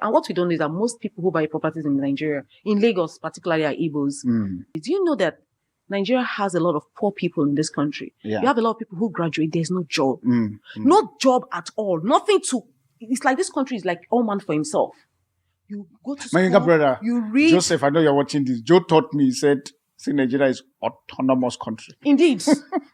And what we don't know is that most people who buy properties in Nigeria, in Lagos particularly, are Igbos. Do you know that Nigeria has a lot of poor people in this country? Yeah. You have a lot of people who graduate, there's no job. No job at all. Nothing to... It's like this country is like all man for himself. You go to school, my younger brother, you read... Joseph, I know you're watching this. Joe taught me, he said, see, Nigeria is autonomous country. Indeed.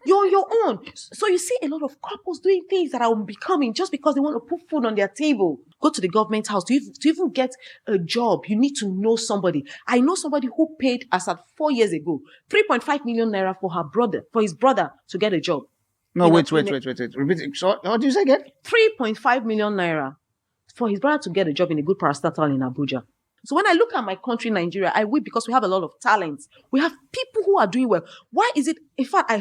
You're on your own. So you see a lot of couples doing things that are unbecoming just because they want to put food on their table. Go to the government house. To even get a job, you need to know somebody. I know somebody who paid, as at 4 years ago, 3.5 million naira for his brother to get a job. No, wait. Repeat it. So, what do you say again? 3.5 million naira for his brother to get a job in a good parastatal in Abuja. So when I look at my country, Nigeria, I weep because we have a lot of talents. We have people who are doing well. Why is it? In fact,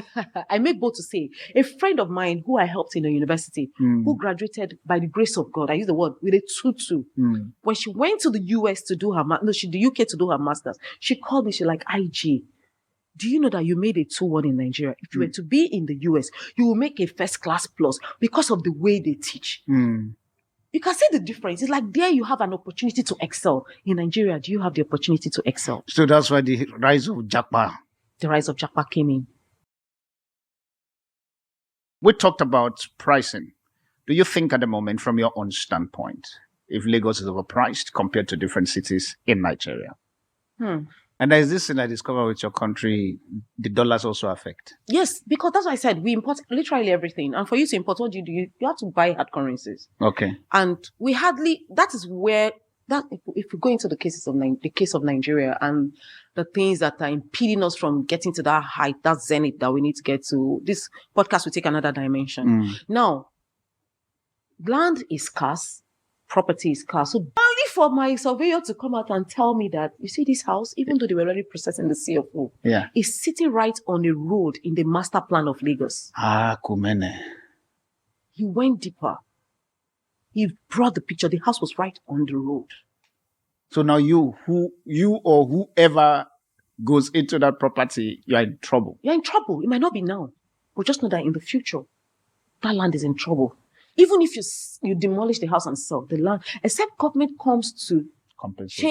I make bold to say, a friend of mine who I helped in the university, who graduated by the grace of God, I use the word, with a 2-2. When she went to the US to do her, the UK to do her master's, she called me, she's like, IG, do you know that you made a 2-1 in Nigeria? If you were to be in the US, you will make a first class plus because of the way they teach. You can see the difference. It's like there you have an opportunity to excel. In Nigeria, do you have the opportunity to excel? So that's why the rise of Japa. The rise of Japa came in. We talked about pricing. Do you think at the moment, from your own standpoint, if Lagos is overpriced compared to different cities in Nigeria? And there's this thing I discovered with your country, the dollars also affect. Yes, because that's why I said we import literally everything. And for you to import, what do? You have to buy hard currencies. Okay. And we hardly, that is where, that if we go into the case of Nigeria and the things that are impeding us from getting to that height, that zenith that we need to get to, this podcast will take another dimension. Now, land is scarce, property is scarce. So only for my surveyor to come out and tell me that, you see this house, even though they were already processing the CFO, is sitting right on a road in the master plan of Lagos. Kumene. He went deeper. He brought the picture. The house was right on the road. So now you or whoever goes into that property, you are in trouble. You're in trouble. It might not be now, but just know that in the future, that land is in trouble. Even if you demolish the house and sell the land, except government comes to compensate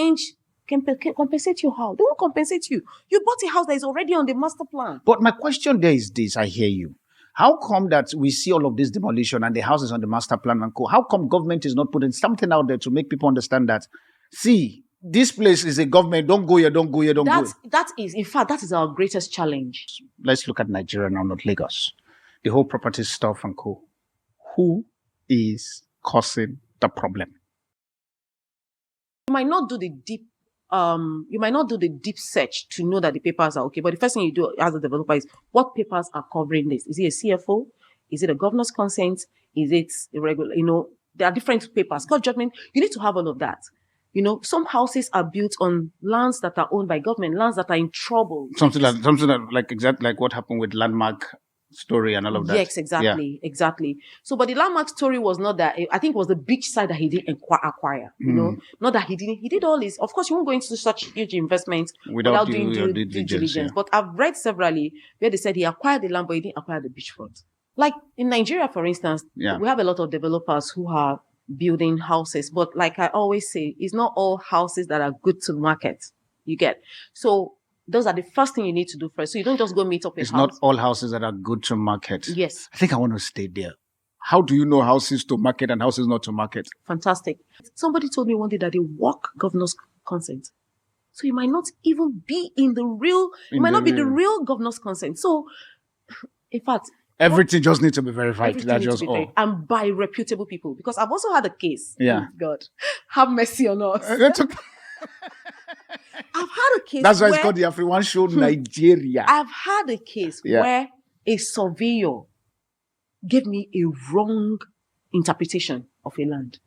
you how? They won't compensate you. You bought a house that is already on the master plan. But my question there is this, I hear you. How come that we see all of this demolition and the house is on the master plan and co? How come government is not putting something out there to make people understand that, see, this place is a government, don't go here, don't go here, don't go here. That is our greatest challenge. Let's look at Nigeria now, not Lagos. The whole property stuff and co. Who is causing the problem? You might not do the deep search to know that the papers are okay. But the first thing you do as a developer is, what papers are covering this? Is it a CFO? Is it a governor's consent? Is it irregular? There are different papers. Court judgment. You need to have all of that. Some houses are built on lands that are owned by government, lands that are in trouble. Something like exactly like what happened with Landmark story and all of that. Yes, exactly. So, but the Landmark story was not that. I think it was the beach side that he didn't acquire. Not that he didn't. He did all this. Of course, you won't go into such huge investments without doing due diligence. Yeah. But I've read severally where they said he acquired the land, but he didn't acquire the beachfront. Like in Nigeria, for instance, we have a lot of developers who are building houses. But like I always say, it's not all houses that are good to market. You get so. Those are the first thing you need to do first. So you don't just go meet up a house. It's not all houses that are good to market. Yes. I think I want to stay there. How do you know houses to market and houses not to market? Fantastic. Somebody told me one day that they work governor's consent. So you might not even be in the real, the real governor's consent. So, in fact, everything just needs to be verified. That's just all. And by reputable people. Because I've also had a case. Yeah. God, have mercy on us. That's okay. I've had a case. That's why it's called the AfriOne Show, Nigeria. I've had a case where a surveyor gave me a wrong interpretation of a land.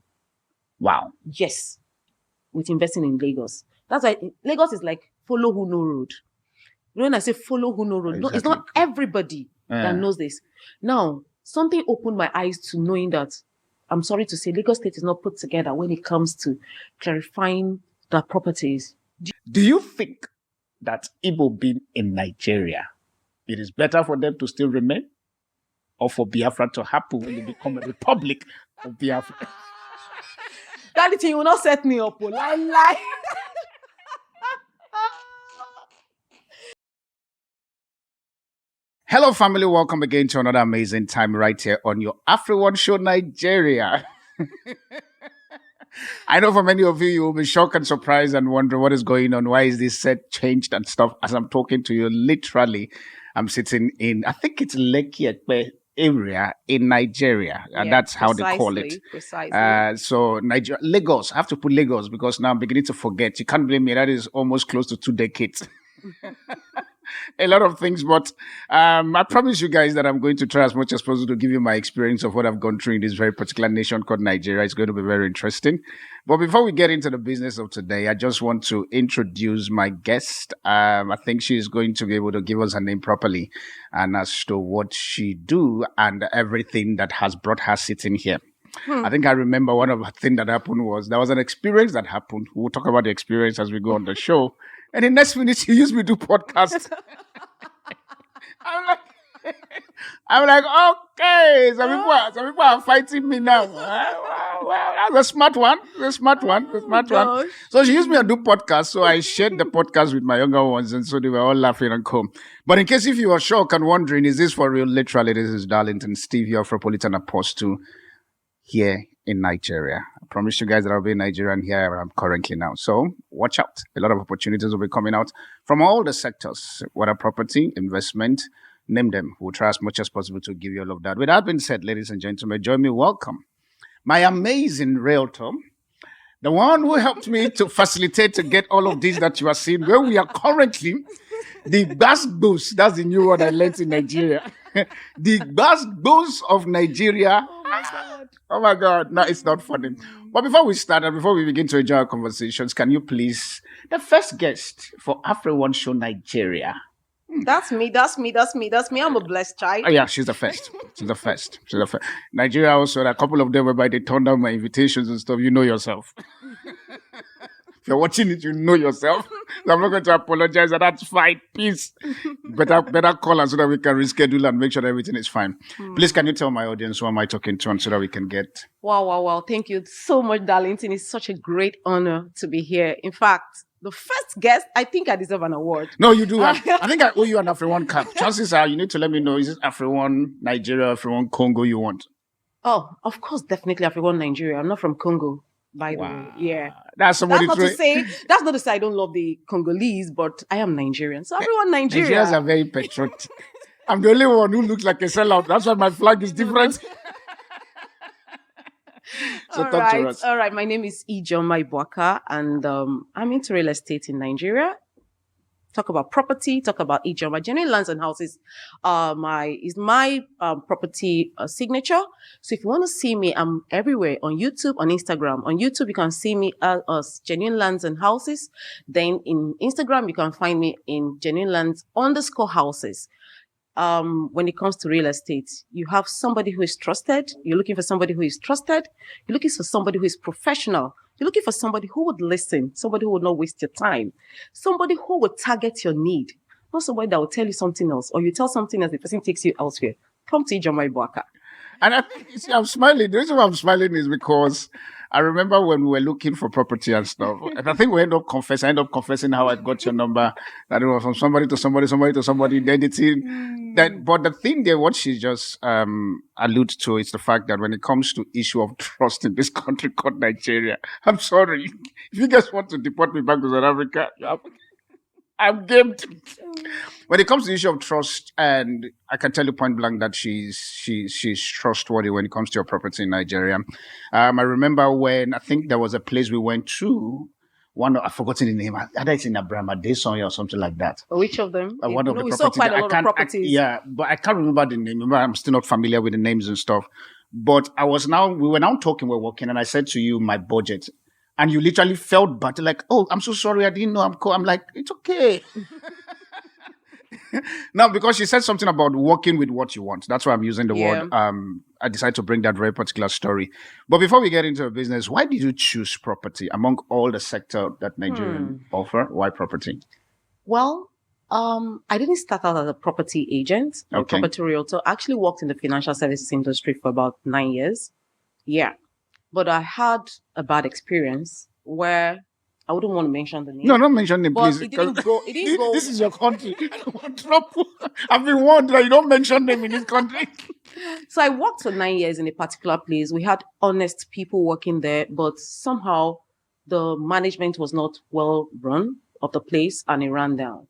Wow. Yes. With investing in Lagos. That's why Lagos is like follow who know road. When I say follow who know road, it's not everybody that knows this. Now, something opened my eyes to knowing that, I'm sorry to say, Lagos State is not put together when it comes to clarifying the properties. Do you think that Igbo being in Nigeria, it is better for them to still remain, or for Biafra to happen when they become a republic of Biafra? That thing will not set me up. Lie. Hello, family. Welcome again to another amazing time right here on your AfriOne Show, Nigeria. I know for many of you, you will be shocked and surprised and wonder what is going on. Why is this set changed and stuff? As I'm talking to you, literally, I'm sitting in, I think it's Lekki Ekpe area in Nigeria. And that's how they call it. Precisely. So Lagos, I have to put Lagos because now I'm beginning to forget. You can't blame me. That is almost close to 2 decades. A lot of things, but I promise you guys that I'm going to try as much as possible to give you my experience of what I've gone through in this very particular nation called Nigeria. It's going to be very interesting. But before we get into the business of today, I just want to introduce my guest. I think she's going to be able to give us her name properly and as to what she do and everything that has brought her sitting here. I think I remember one of the things that happened was there was an experience that happened. We'll talk about the experience as we go on the show. And the next minute, she used me to do podcast. I'm like, okay. Some people are fighting me now. Wow, that's a smart one. So she used me to do podcast. So I shared the podcast with my younger ones, and so they were all laughing and calm. But in case if you are shocked and wondering, is this for real? Literally, this is Darlington Steve, your Afropolitan Apostle here in Nigeria. I promised you guys that I'll be in Nigeria, and here I am currently now. So watch out. A lot of opportunities will be coming out from all the sectors, whether property, investment, name them. We'll try as much as possible to give you all of that. With that being said, ladies and gentlemen, join me. Welcome my amazing realtor, the one who helped me to facilitate to get all of these that you are seeing, where we are currently the Igbos. That's the new word I learned in Nigeria. The Igbos of Nigeria. Oh my God. No, it's not funny. But before we start and before we begin to enjoy our conversations, can you please, the first guest for AfriOne Show Nigeria? That's me. I'm a blessed child. Oh, yeah, she's the first. Nigeria also, a couple of them whereby they turned down my invitations and stuff. You know yourself. If you're watching it, you know yourself. So I'm not going to apologize, and that's fine. Please, better call us so that we can reschedule and make sure that everything is fine. Please, can you tell my audience who am I talking to, and so that we can get... Wow. Thank you so much, Darlington. It's such a great honor to be here. In fact, the first guest, I think I deserve an award. No, you do. I think I owe you an AfriOne cap. Chances are you need to let me know, is it AfriOne Nigeria, AfriOne Congo you want? Oh, of course, definitely AfriOne Nigeria. I'm not from Congo, by the way. Yeah. That's not to say I don't love the Congolese, but I am Nigerian. So AfriOne Nigeria. Nigerians are very patriotic. I'm the only one who looks like a sellout. That's why my flag is different. So talk to us. All right. My name is Ijeoma Ibuaka, and I'm into real estate in Nigeria. Talk about property, talk about Ijeoma. Genuine Lands and Houses my property signature. So if you want to see me, I'm everywhere on YouTube, on Instagram. On YouTube, you can see me as Genuine Lands and Houses. Then in Instagram, you can find me in Genuine Lands_houses. When it comes to real estate, you have somebody who is trusted. You're looking for somebody who is trusted. You're looking for somebody who is professional. You're looking for somebody who would listen, somebody who would not waste your time, somebody who would target your need, not somebody that will tell you something else, or you tell something else, the person takes you elsewhere. Come to Ijeoma Ibuaka. And I think, you see, I'm smiling. The reason why I'm smiling is because I remember when we were looking for property and stuff. And I think I end up confessing how I got your number. That it was from somebody to somebody to somebody. Then the thing but the thing there, what she just alludes to is the fact that when it comes to issue of trust in this country called Nigeria, I'm sorry. If you guys want to deport me back to South Africa, I'm game to. When it comes to the issue of trust, and I can tell you point blank that she's trustworthy when it comes to your property in Nigeria. I remember when I think there was a place we went to. I've forgotten the name. Either it's in Abraham Adesonya or something like that. Which of them? One of the we properties. saw quite a lot of properties. But I can't remember the name. Remember, I'm still not familiar with the names and stuff. But we were now talking, we're working, and I said to you my budget. And you literally felt bad, like, oh, I'm so sorry, I didn't know I'm cold. I'm like, it's okay. Now, because she said something about working with what you want. That's why I'm using the word. I decided to bring that very particular story. But before we get into the business, why did you choose property among all the sector that Nigerian offer? Why property? Well, I didn't start out as a property agent or property realtor. I actually worked in the financial services industry for about 9 years. Yeah. But I had a bad experience where I wouldn't want to mention the name. No, don't mention name, But please. it didn't go. It didn't go. This is your country. I don't want trouble. I've been warned that you don't mention them in this country. So I worked for 9 years in a particular place. We had honest people working there, but somehow the management was not well run of the place and it ran down.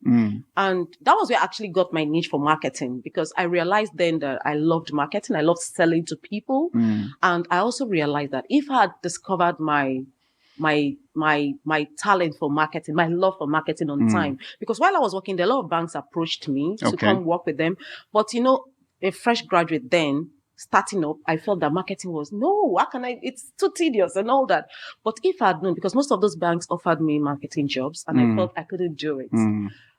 And that was where I actually got my niche for marketing, because I realized then that I loved marketing. I loved selling to people. And I also realized that if I had discovered my talent for marketing, my love for marketing on time, because while I was working there, a lot of banks approached me to come work with them. But a fresh graduate then starting up, I felt that marketing was, no, how can I, it's too tedious and all that. But if I had known, because most of those banks offered me marketing jobs and I felt I couldn't do it.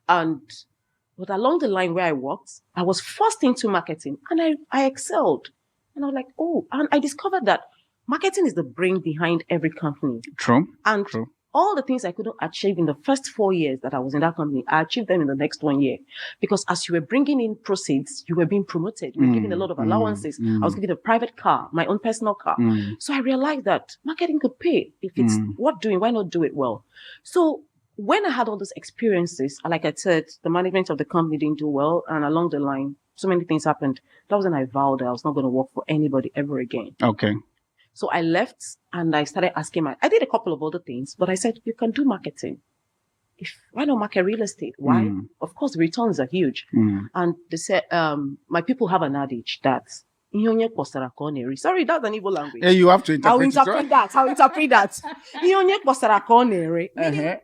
But along the line where I worked, I was forced into marketing and I excelled. And I was like, and I discovered that marketing is the brain behind every company. True. And True. all the things I couldn't achieve in the first 4 years that I was in that company, I achieved them in the next 1 year. Because as you were bringing in proceeds, you were being promoted. You were given a lot of allowances. I was given a private car, my own personal car. So I realized that marketing could pay. If it's worth doing, why not do it well? So when I had all those experiences, like I said, the management of the company didn't do well. And along the line, so many things happened. That was when I vowed that I was not going to work for anybody ever again. Okay. So I left and I started asking I did a couple of other things, but I said, you can do marketing. Why not market real estate? Why? Of course, the returns are huge. And they said, my people have an adage that, sorry, that's an evil language. Yeah, you have to interpret I'll interpret that. Meaning,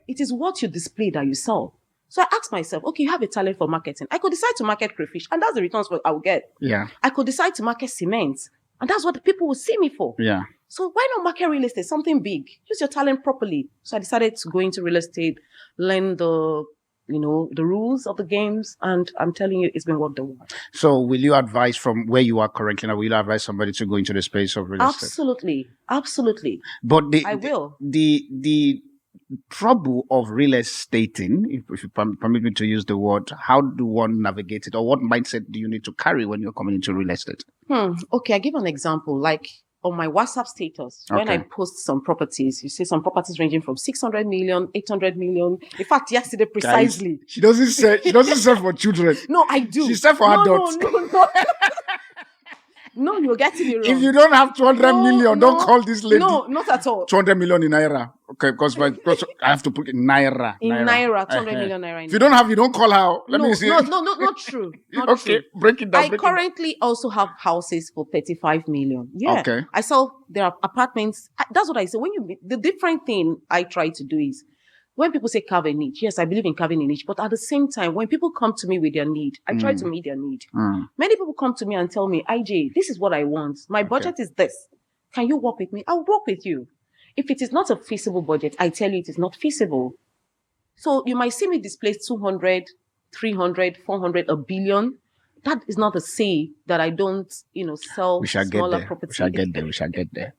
it is what you display that you sell. So I asked myself, okay, you have a talent for marketing. I could decide to market crayfish, and that's the returns I will get. Yeah. I could decide to market cement, and that's what the people will see me for. Yeah. So why not market real estate, something big? Use your talent properly. So I decided to go into real estate, learn the rules of the games, and I'm telling you, it's been worth the while. So will you advise from where you are currently now, will you advise somebody to go into the space of real estate? Absolutely. But I will. The trouble of real estating, if you permit me to use the word, how do one navigate it, or what mindset do you need to carry when you're coming into real estate? Okay, I give an example. Like on my WhatsApp status, when I post some properties, you see some properties ranging from 600 million, 800 million. In fact, yesterday precisely. Guys, she doesn't sell for children. No, I do. She sells for adults. No. No, you're getting it wrong. If you don't have 200 million, don't call this lady. No, not at all. 200 million in Naira. Okay, because I have to put in Naira. In Naira, 200 million Naira. If you don't have, you don't call her. Let me see. No, not true. Okay, break it down. I currently also have houses for 35 million. Yeah. Okay. I sell, there are apartments. That's what I say. The different thing I try to do is, when people say carve a niche, yes, I believe in carving a niche. But at the same time, when people come to me with their need, I try to meet their need. Many people come to me and tell me, IJ, this is what I want. My budget is this. Can you work with me? I'll work with you. If it is not a feasible budget, I tell you it is not feasible. So you might see me display 200, 300, 400, a billion. That is not to say that I don't, sell smaller properties. We shall get there.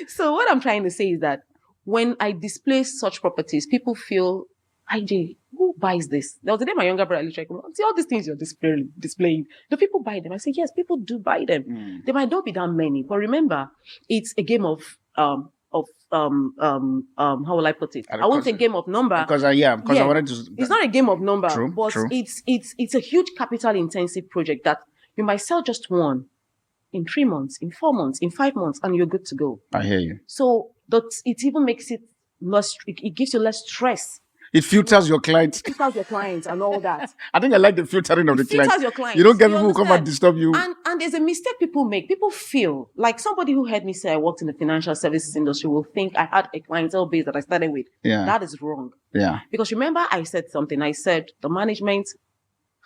So what I'm trying to say is that when I display such properties, people feel, IJ, who buys this? There was a day my younger brother literally came, see all these things you're displaying. Do people buy them? I say, yes, people do buy them. There might not be that many, but remember, it's a game of how will I put it? I won't say game of number. Because I wanted to. It's not a game of number, but it's a huge capital intensive project that you might sell just one in 3 months, in 4 months, in 5 months, and you're good to go. I hear you. So it even makes it less, it gives you less stress. It filters your clients. It filters your clients and all that. I think I like the filtering of the clients. Filters your clients. You don't get people who come and disturb you. And there's a mistake people make. People feel like somebody who heard me say I worked in the financial services industry will think I had a clientele base that I started with. Yeah. That is wrong. Yeah. Because remember I said something. I said the management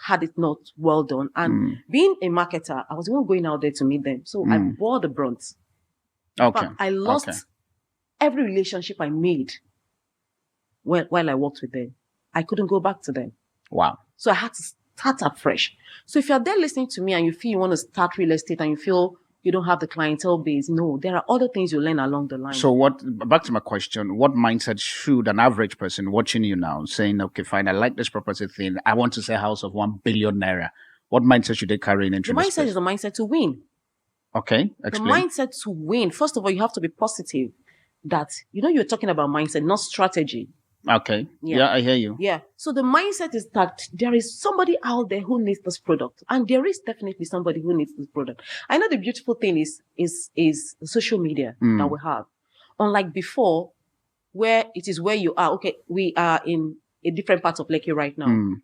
had it not well done. And being a marketer, I was the one going out there to meet them. So I bore the brunt. Okay. But I lost every relationship I made while I worked with them. I couldn't go back to them. Wow. So I had to start afresh. So if you're there listening to me and you feel you want to start real estate and you feel you don't have the clientele base, no, there are other things you learn along the line. So back to my question, what mindset should an average person watching you now saying, okay, fine, I like this property thing, I want to say a house of 1 billion naira. What mindset should they carry in entry? The mindset is the mindset to win. Okay, The explain. mindset to win, first of all, you have to be positive. That, you're talking about mindset, not strategy. Okay. Yeah. Yeah, I hear you. Yeah. So the mindset is that there is somebody out there who needs this product. And there is definitely somebody who needs this product. I know the beautiful thing is the social media that we have. Unlike before, where it is where you are. Okay, we are in a different part of Lekki right now.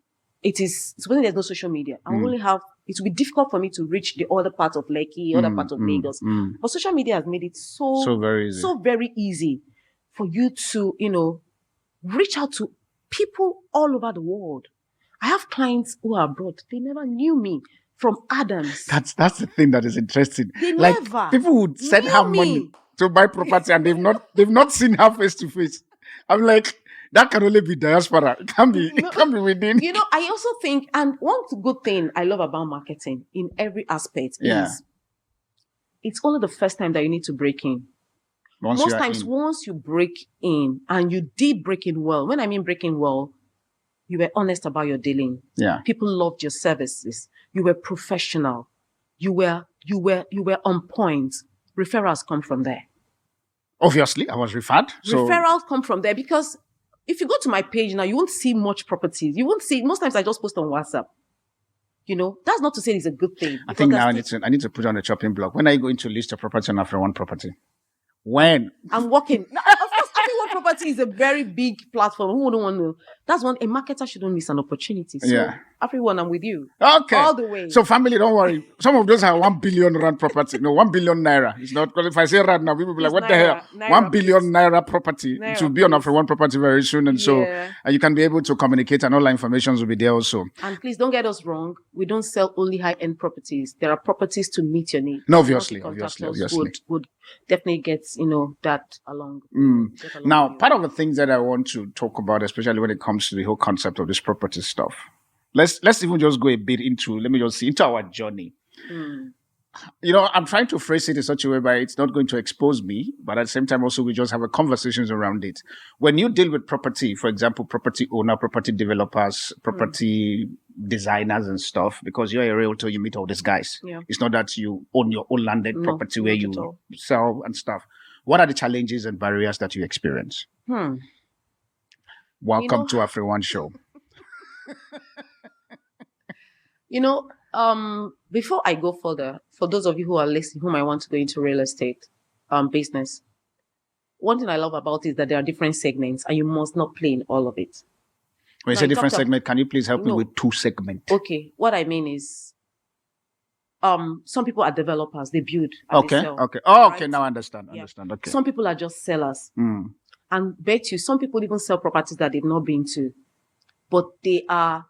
It's when there's no social media. I only have, it will be difficult for me to reach the other part of Lekki, other part of Lagos. But social media has made it So very easy. so very easy for you to, reach out to people all over the world. I have clients who are abroad. They never knew me from Adams. That's the thing that is interesting. They like never people would send her knew me. money to buy property and they've not seen her face to face. I'm like, that can only be diaspora. It can't be within. I also think, and one good thing I love about marketing in every aspect is it's only the first time that you need to break in. Most times, once you break in, and you did break in well, when I mean breaking well, you were honest about your dealing. Yeah. People loved your services. You were professional. You were on point. Referrals come from there. Obviously, I was referred. So Referrals come from there because if you go to my page now, you won't see much properties. You won't see, most times I just post on WhatsApp. That's not to say it's a good thing. I think now I need to put on a chopping block. When are you going to list a property on AfriOne Property? When? I'm working. Of course, AfriOne Property is a very big platform. Who wouldn't want to? That's one. A marketer shouldn't miss an opportunity. So, AfriOne, I'm with you. Okay. All the way. So, family, don't worry. Some of those are 1 billion rand property. No, 1 billion naira. It's not, because if I say rand now, people will be like, what the hell? 1 billion naira property. It will be on AfriOne Property very soon. And so, and you can be able to communicate, and all the information will be there also. And please don't get us wrong. We don't sell only high-end properties. There are properties to meet your needs. No, obviously. Would definitely get, that along. Now, part of the things that I want to talk about, especially when it comes to the whole concept of this property stuff, let's even just go a bit into our journey. I'm trying to phrase it in such a way where it's not going to expose me, but at the same time also we just have a conversations around it. When you deal with property, for example, property owner, property developers, property designers and stuff, because you're a realtor, you meet all these guys. Yeah. It's not that you own your own landed property where you sell and stuff. What are the challenges and barriers that you experience? Welcome to AfriOne Show. Before I go further, for those of you who are listening, whom I want to go into real estate business, one thing I love about it is that there are different segments and you must not play in all of it. When you say different segment, can you please help me with 2 segments? Okay. What I mean is, some people are developers, they build and they sell. Okay. Oh, right? Okay, now I understand. Okay. Some people are just sellers. And bet you, some people even sell properties that they've not been to. But they are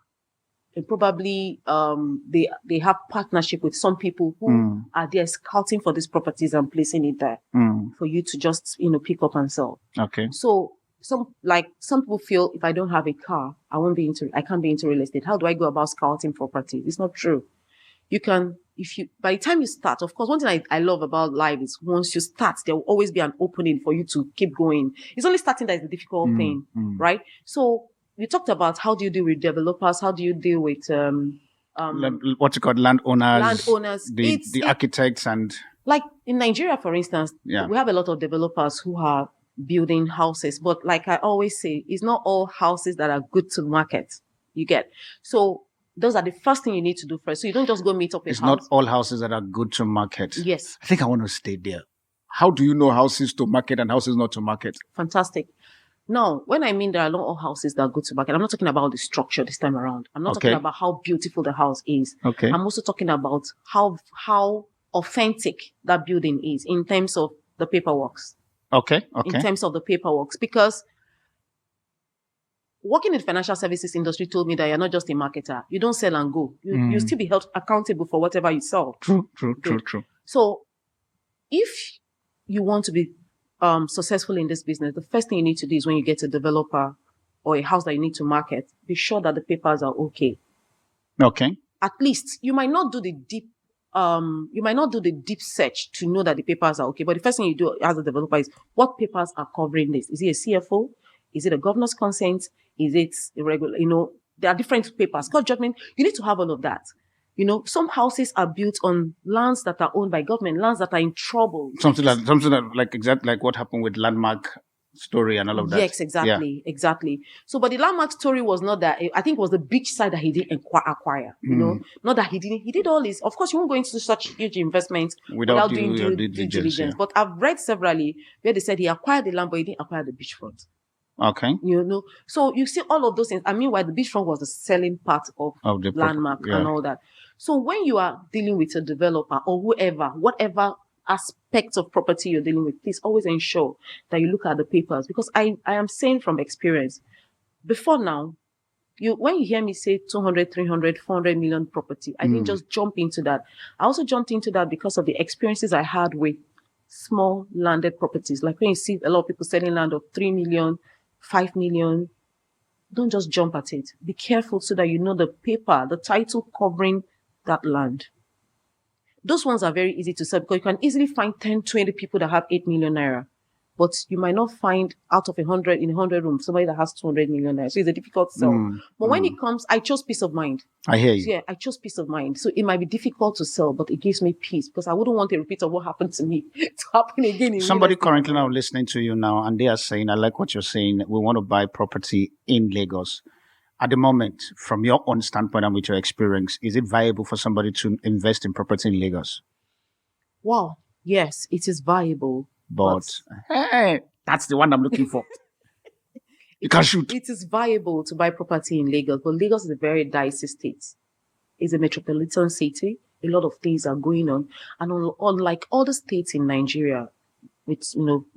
probably they have partnership with some people who are there scouting for these properties and placing it there for you to just pick up and sell. Okay. So some people feel if I don't have a car, I can't be into real estate. How do I go about scouting properties? It's not true. You can, by the time you start, of course, one thing I love about life is once you start, there will always be an opening for you to keep going. It's only starting that is the difficult thing, right? So we talked about how do you deal with developers, how do you deal with what you call landowners, the architects architects, and like in Nigeria, for instance, we have a lot of developers who are building houses, but like I always say, it's not all houses that are good to market. You get so. Those are the first thing you need to do first. So you don't just go meet up a house. It's not all houses that are good to market. Yes. I think I want to stay there. How do you know houses to market and houses not to market? Fantastic. Now, when I mean there are not all houses that are good to market, I'm not talking about the structure this time around. I'm not talking about how beautiful the house is. Okay. I'm also talking about how authentic that building is in terms of the paperwork. Okay. In terms of the paperwork. Because working in the financial services industry told me that you're not just a marketer. You don't sell and go. You still be held accountable for whatever you sell. True. So if you want to be successful in this business, the first thing you need to do is when you get a developer or a house that you need to market, be sure that the papers are okay. Okay. At least you might not do the deep search to know that the papers are okay. But the first thing you do as a developer is what papers are covering this? Is it a CFO? Is it a governor's consent? Is it irregular? There are different papers. Court judgment, you need to have all of that. Some houses are built on lands that are owned by government, lands that are in trouble. Something like exactly like what happened with landmark story and all of that. Yes, exactly. So, but the landmark story was not that. I think it was the beach side that he didn't acquire. Not that he didn't. He did all this. Of course, you won't go into such huge investments without doing due diligence. Yeah. But I've read severally where they said he acquired the land, but he didn't acquire the beachfront. Okay. So you see all of those things. I mean, why the beachfront was the selling part of the landmark and all that. So when you are dealing with a developer or whatever aspect of property you're dealing with, please always ensure that you look at the papers, because I am saying from experience, before now, when you hear me say 200, 300, 400 million property, I didn't just jump into that. I also jumped into that because of the experiences I had with small landed properties. Like when you see a lot of people selling land of 3 million, 5 million, don't just jump at it. Be careful so that you know the paper, the title covering that land. Those ones are very easy to sell because you can easily find 10, 20 people that have 8 million naira. But you might not find out of 100 rooms, somebody that has 200 million naira. So it's a difficult sell. But when it comes, I chose peace of mind. I hear you. So, yeah, I chose peace of mind. So it might be difficult to sell, but it gives me peace because I wouldn't want a repeat of what happened to me to happen again. Somebody currently now listening to you now, and they are saying, I like what you're saying. We want to buy property in Lagos. At the moment, from your own standpoint and with your experience, is it viable for somebody to invest in property in Lagos? Wow. Yes, it is viable. But hey, that's the one I'm looking for. You can shoot. It is viable to buy property in Lagos, but Lagos is a very dicey state. It's a metropolitan city. A lot of things are going on. And unlike other states in Nigeria, with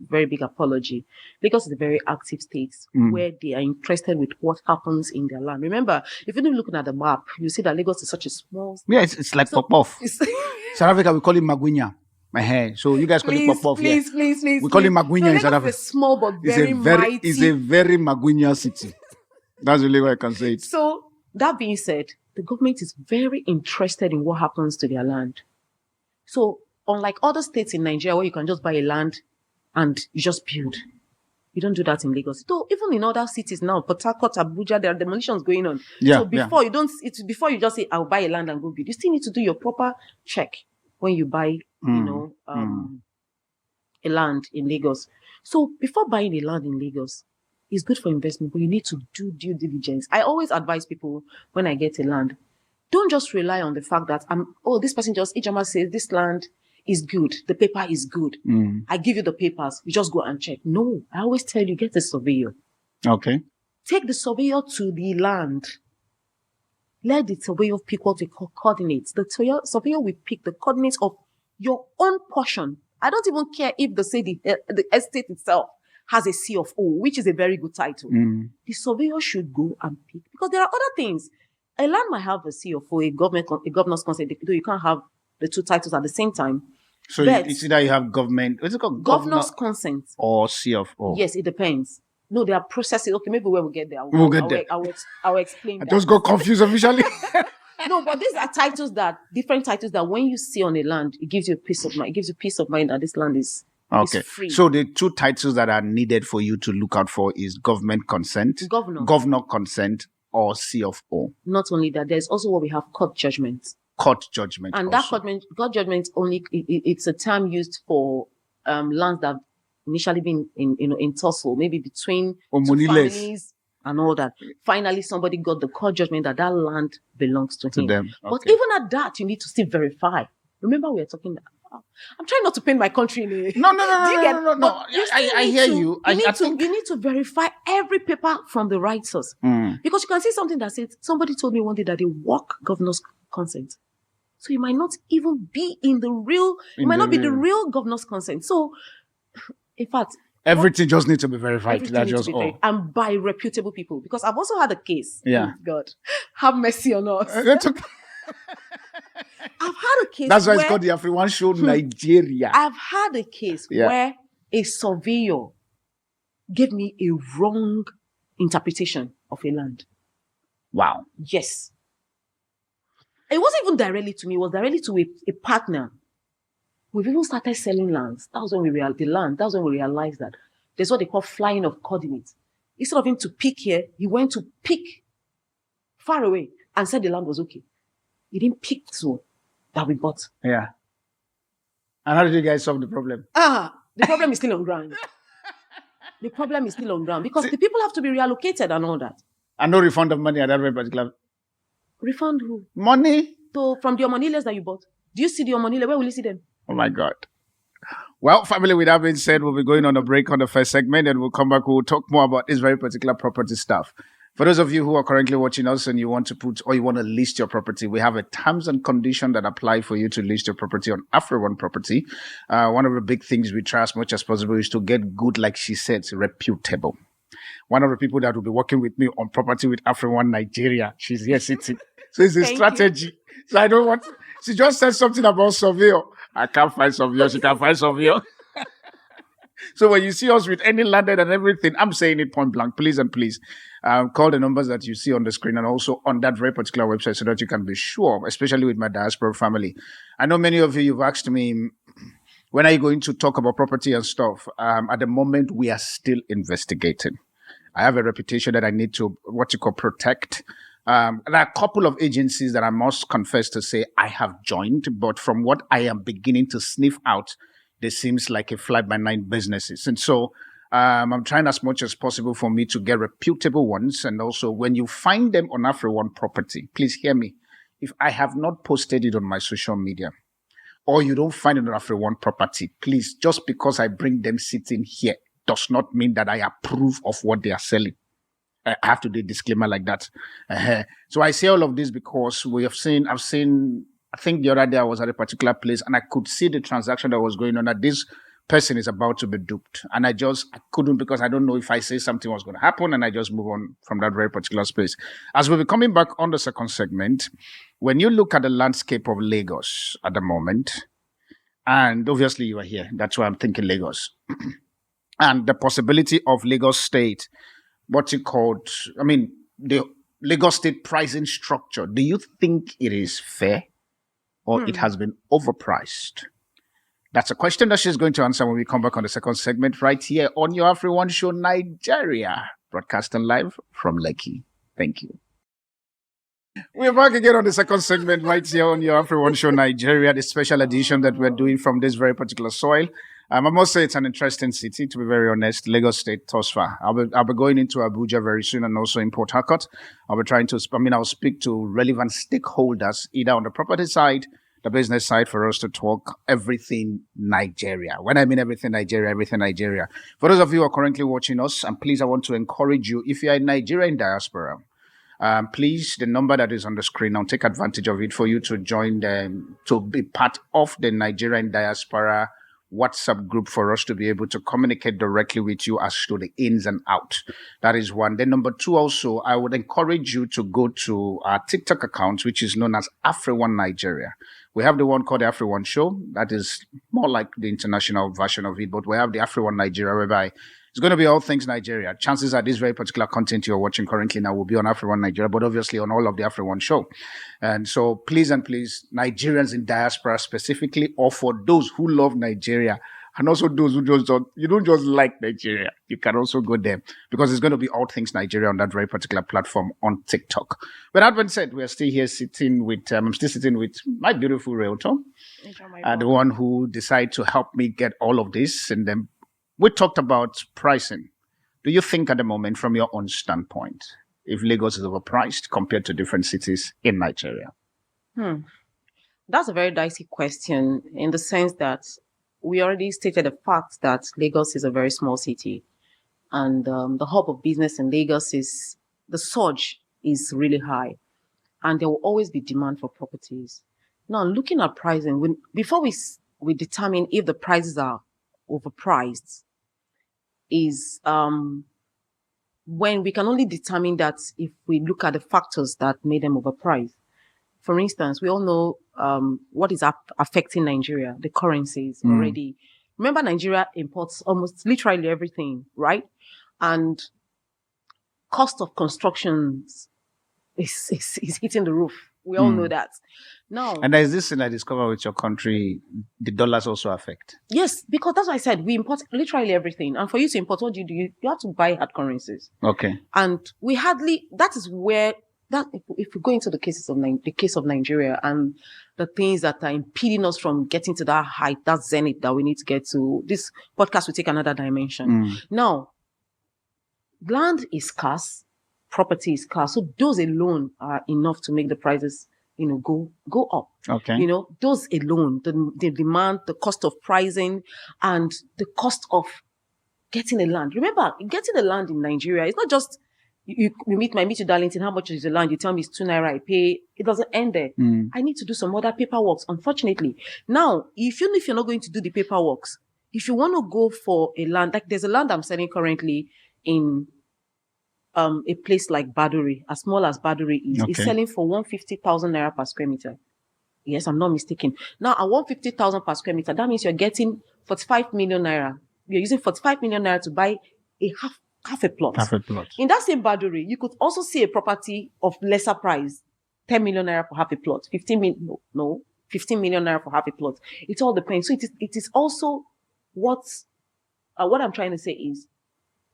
very big apology, Lagos is a very active state where they are interested with what happens in their land. Remember, if you're looking at the map, you see that Lagos is such a small state. Yeah, it's like Pop-Off. South Africa, we call it Maguinya. So you guys call it Pop-Off. Please. We call it Maguinya in South Africa. It's small but very mighty. It's a very Maguinya city. That's the only way I can say it. So that being said, the government is very interested in what happens to their land. So unlike other states in Nigeria where you can just buy a land and you just build, you don't do that in Lagos. Though even in other cities now, Port Harcourt, Abuja, there are demolitions going on. Yeah, so before you just say I'll buy a land and go build, you still need to do your proper check when you buy, a land in Lagos. So before buying a land in Lagos, it's good for investment, but you need to do due diligence. I always advise people when I get a land, don't just rely on the fact that this person Ijeoma says this land is good. The paper is good. I give you the papers. You just go and check. No, I always tell you, get a surveyor. Okay. Take the surveyor to the land. Let the surveyor pick what we call coordinates. The surveyor will pick the coordinates of your own portion. I don't even care if the estate itself has a C of O, which is a very good title. The surveyor should go and pick, because there are other things. A land might have a C of O, a governor's consent, though you can't have the two titles at the same time. So it's either you have government, what's it called? Governor's consent. Or C of O. Yes, it depends. No, there are processes. Okay, maybe when we get there, we'll get there. I'll explain that. I just got confused officially. No, but these are different titles that when you see on a land, it gives you peace of mind. It gives you peace of mind that this land is free. So the two titles that are needed for you to look out for is government consent, governor consent, or C of O. Not only that, there's also what we have court judgment. Court judgment. And also. that court judgment only it's a term used for lands that have initially been in tussle, maybe between two families and all that. Finally, somebody got the court judgment that land belongs to him. Them. Okay. But even at that, you need to still verify. Remember, we are talking. I'm trying not to paint my country in a... No. I hear you. You need to verify every paper from the right source. Because you can see something that says, somebody told me one day that they work governor's consent. So it might not even be in the real... It might not be the real governor's consent. So, in fact... Everything just needs to be verified. That's just all. And by reputable people. Because I've also had a case. Yeah. God, have mercy on us. That's okay. I've had a case. That's why it's called the AfriOne Show Nigeria. I've had a case where a surveyor gave me a wrong interpretation of a land. Wow. Yes. It wasn't even directly to me. It was directly to a partner. We've even started selling lands. That was when we realized that there's what they call flying of coordinates. Instead of him to pick here, he went to pick far away and said the land was okay. He didn't pick two that we bought. Yeah. And how did you guys solve the problem? The problem is still on ground. The problem is still on ground because the people have to be reallocated and all that. And no refund of money at that very particular. Refund who? Money? So from the Omoniles that you bought. Do you see the Omonile? Where will you see them? Oh my God. Well, family, with that being said, we'll be going on a break on the first segment and we'll come back. We'll talk more about this very particular property stuff. For those of you who are currently watching us and you want to put or you want to list your property, we have a terms and condition that apply for you to list your property on AfriOne Property. One of the big things we try as much as possible is to get good, like she said, reputable. One of the people that will be working with me on property with AfriOne Nigeria, she's here sitting. So it's a strategy. So I don't want, she just said something about surveyor. I can't find surveyor. She can't find surveyor. So when you see us with any landed and everything, I'm saying it point blank, please and please call the numbers that you see on the screen and also on that very particular website so that you can be sure, especially with my diaspora family. I know many of you, you've asked me, when are you going to talk about property and stuff? At the moment, we are still investigating. I have a reputation that I need to, protect. There are a couple of agencies that I must confess to say I have joined, but from what I am beginning to sniff out, there seems like a fly-by-night businesses. And so I'm trying as much as possible for me to get reputable ones. And also when you find them on AfriOne Property, please hear me. If I have not posted it on my social media or you don't find it on AfriOne Property, please, just because I bring them sitting here does not mean that I approve of what they are selling. I have to do a disclaimer like that. So I say all of this because I've seen, I think the other day I was at a particular place and I could see the transaction that was going on, that this person is about to be duped. And I couldn't, because I don't know if I say something was going to happen, and I just move on from that very particular space. As we'll be coming back on the second segment, when you look at the landscape of Lagos at the moment, and obviously you are here, that's why I'm thinking Lagos, and the possibility of Lagos State, the Lagos State pricing structure, do you think it is fair? Or it has been overpriced? That's a question that she's going to answer when we come back on the second segment right here on your AfriOne Show Nigeria, broadcasting live from Lekki. Thank you. We're back again on the second segment right here on your AfriOne Show Nigeria, the special edition that we're doing from this very particular soil. I must say it's an interesting city, to be very honest. Lagos State, Tosfa. I'll be going into Abuja very soon and also in Port Harcourt. I'll speak to relevant stakeholders, either on the property side, the business side, for us to talk everything Nigeria. When I mean everything Nigeria, everything Nigeria. For those of you who are currently watching us, and please, I want to encourage you, if you are in Nigeria in diaspora, please, the number that is on the screen, I'll take advantage of it for you to join them, to be part of the Nigerian diaspora WhatsApp group for us to be able to communicate directly with you as to the ins and out. That is one. Then number two, also, I would encourage you to go to our TikTok account, which is known as AfriOne Nigeria. We have the one called the AfriOne Show. That is more like the international version of it, but we have the AfriOne Nigeria, whereby it's going to be all things Nigeria. Chances are this very particular content you're watching currently now will be on AfriOne Nigeria, but obviously on all of the AfriOne Show. And so please, Nigerians in diaspora specifically, or for those who love Nigeria, and also those who you don't just like Nigeria, you can also go there, because it's going to be all things Nigeria on that very particular platform on TikTok. But that being said, we're still here I'm still sitting with my beautiful realtor, the one who decided to help me get all of this. And then we talked about pricing. Do you think at the moment, from your own standpoint, if Lagos is overpriced compared to different cities in Nigeria? That's a very dicey question, in the sense that we already stated the fact that Lagos is a very small city, and the hub of business in Lagos the surge is really high, and there will always be demand for properties. Now, looking at pricing, before we determine if the prices are overpriced, is when we can only determine that if we look at the factors that made them overpriced. For instance, we all know what is affecting Nigeria, the currencies already. Remember, Nigeria imports almost literally everything, right? And cost of construction is hitting the roof. We all know that. Now, and there's this thing I discovered with your country, the dollars also affect. Yes, because that's what I said. We import literally everything. And for you to import, what do? You have to buy hard currencies. Okay. And that is where that if we go into the case of Nigeria and the things that are impeding us from getting to that height, that zenith that we need to get to, this podcast will take another dimension. Now, land is scarce, property is scarce, so those alone are enough to make the prices, go up. Okay. Those alone, the demand, the cost of pricing, and the cost of getting a land. Remember, getting a land in Nigeria, it's not just you meet you Darlington, how much is the land? You tell me it's 2 naira, I pay. It doesn't end there. I need to do some other paperwork, unfortunately. Now, if you're not going to do the paperwork, if you want to go for a land, like there's a land I'm selling currently in a place like Baduri, as small as Baduri is, it's selling for 150,000 naira per square meter. Yes, I'm not mistaken. Now, at 150,000 per square meter, that means you're getting 45 million naira. You're using 45 million naira to buy a half a plot. Half a plot. In that same Baduri, you could also see a property of lesser price, 10 million naira for half a plot, 15 million naira for half a plot. It all depends. So it is also what I'm trying to say is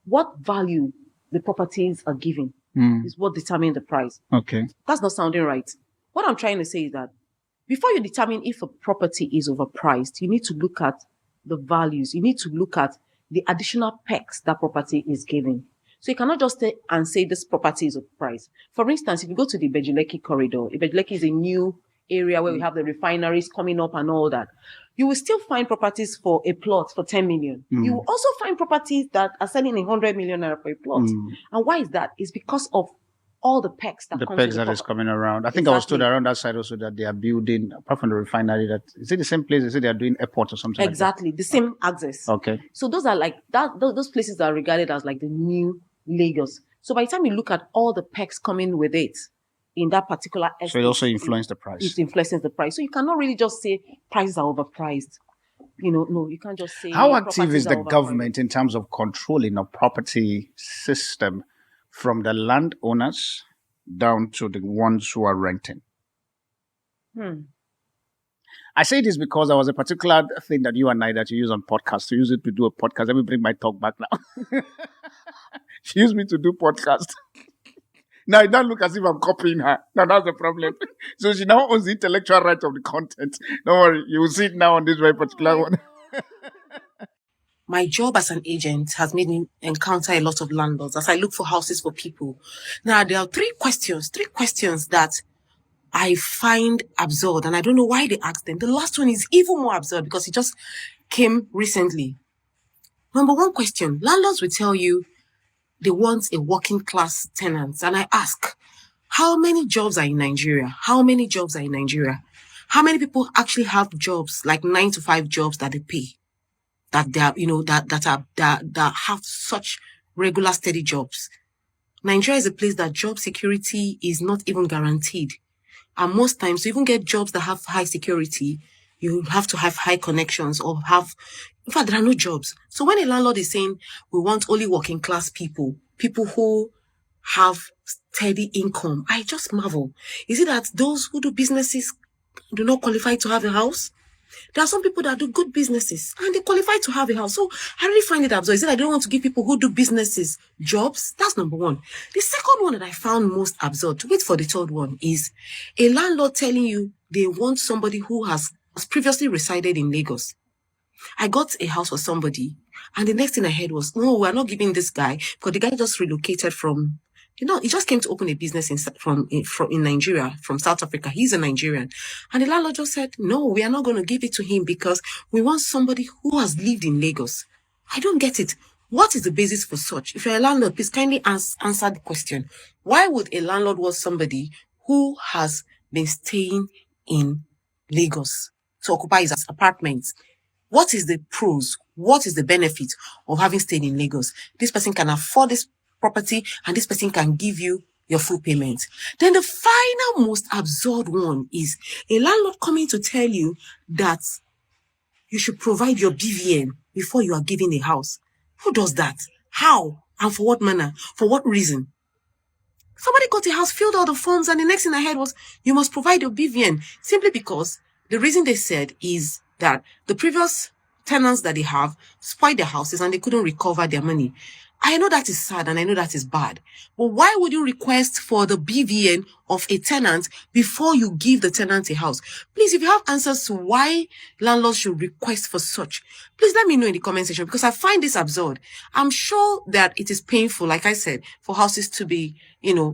what value the properties are giving is what determines the price. Okay. That's not sounding right. What I'm trying to say is that before you determine if a property is overpriced, you need to look at the values. You need to look at the additional perks that property is giving. So you cannot just say this property is overpriced. For instance, if you go to the Ibejuleki corridor, Ibejuleki is a new area where we have the refineries coming up and all that. You will still find properties for a plot for 10 million. You will also find properties that are selling 100 million naira for a plot. And why is that? It's because of all the perks that come that is coming around. I think I was told around that side also that they are building, apart from the refinery, that is it the same place? Is it they are doing airport or something? Exactly, like the same access. Okay. So those are like that. Those places are regarded as like the new Lagos. So by the time you look at all the perks coming with it in that particular estate, so it also influences the price. It influences the price. So you cannot really just say prices are overpriced. No, you can't just say. How active is the government in terms of controlling a property system from the landowners down to the ones who are renting? I say this because there was a particular thing that you and I that you use on podcasts. To use it to do a podcast. Let me bring my talk back now. She used me to do podcast. Now it doesn't look as if I'm copying her. Now that's the problem. So she now owns the intellectual right of the content. Don't worry, you will see it now on this very particular one. My job as an agent has made me encounter a lot of landlords as I look for houses for people. Now, there are three questions that I find absurd, and I don't know why they ask them. The last one is even more absurd because it just came recently. Number one question, landlords will tell you they want a working class tenant. And I ask, how many jobs are in Nigeria? How many jobs are in Nigeria? How many people actually have jobs, like 9 to 5 jobs that they pay? That they are, that have such regular, steady jobs. Nigeria is a place that job security is not even guaranteed. And most times, to even get jobs that have high security, you have to have high connections or in fact, there are no jobs. So when a landlord is saying, we want only working class people who have steady income, I just marvel. Is it that those who do businesses do not qualify to have a house? There are some people that do good businesses and they qualify to have a house. So I really find it absurd. Is it I don't want to give people who do businesses jobs? That's number one. The second one that I found most absurd, wait for the third one, is a landlord telling you they want somebody who has previously resided in Lagos. I got a house for somebody and the next thing I heard was, no, we're not giving this guy because the guy just relocated from, he just came to open a business in Nigeria, from South Africa. He's a Nigerian. And the landlord just said, no, we are not going to give it to him because we want somebody who has lived in Lagos. I don't get it. What is the basis for such? If you're a landlord, please kindly answer the question. Why would a landlord want somebody who has been staying in Lagos to occupy his apartments? What is the pros? What is the benefit of having stayed in Lagos? This person can afford this property and this person can give you your full payment. Then the final most absurd one is a landlord coming to tell you that you should provide your BVN before you are given a house. Who does that? How? And for what manner? For what reason? Somebody got a house, filled out the forms, and the next thing I heard was, you must provide your BVN. Simply because the reason they said is that the previous tenants that they have spoiled their houses and they couldn't recover their money. I know that is sad and I know that is bad. But why would you request for the BVN of a tenant before you give the tenant a house? Please, if you have answers to why landlords should request for such, please let me know in the comment section, because I find this absurd. I'm sure that it is painful, like I said, for houses to be,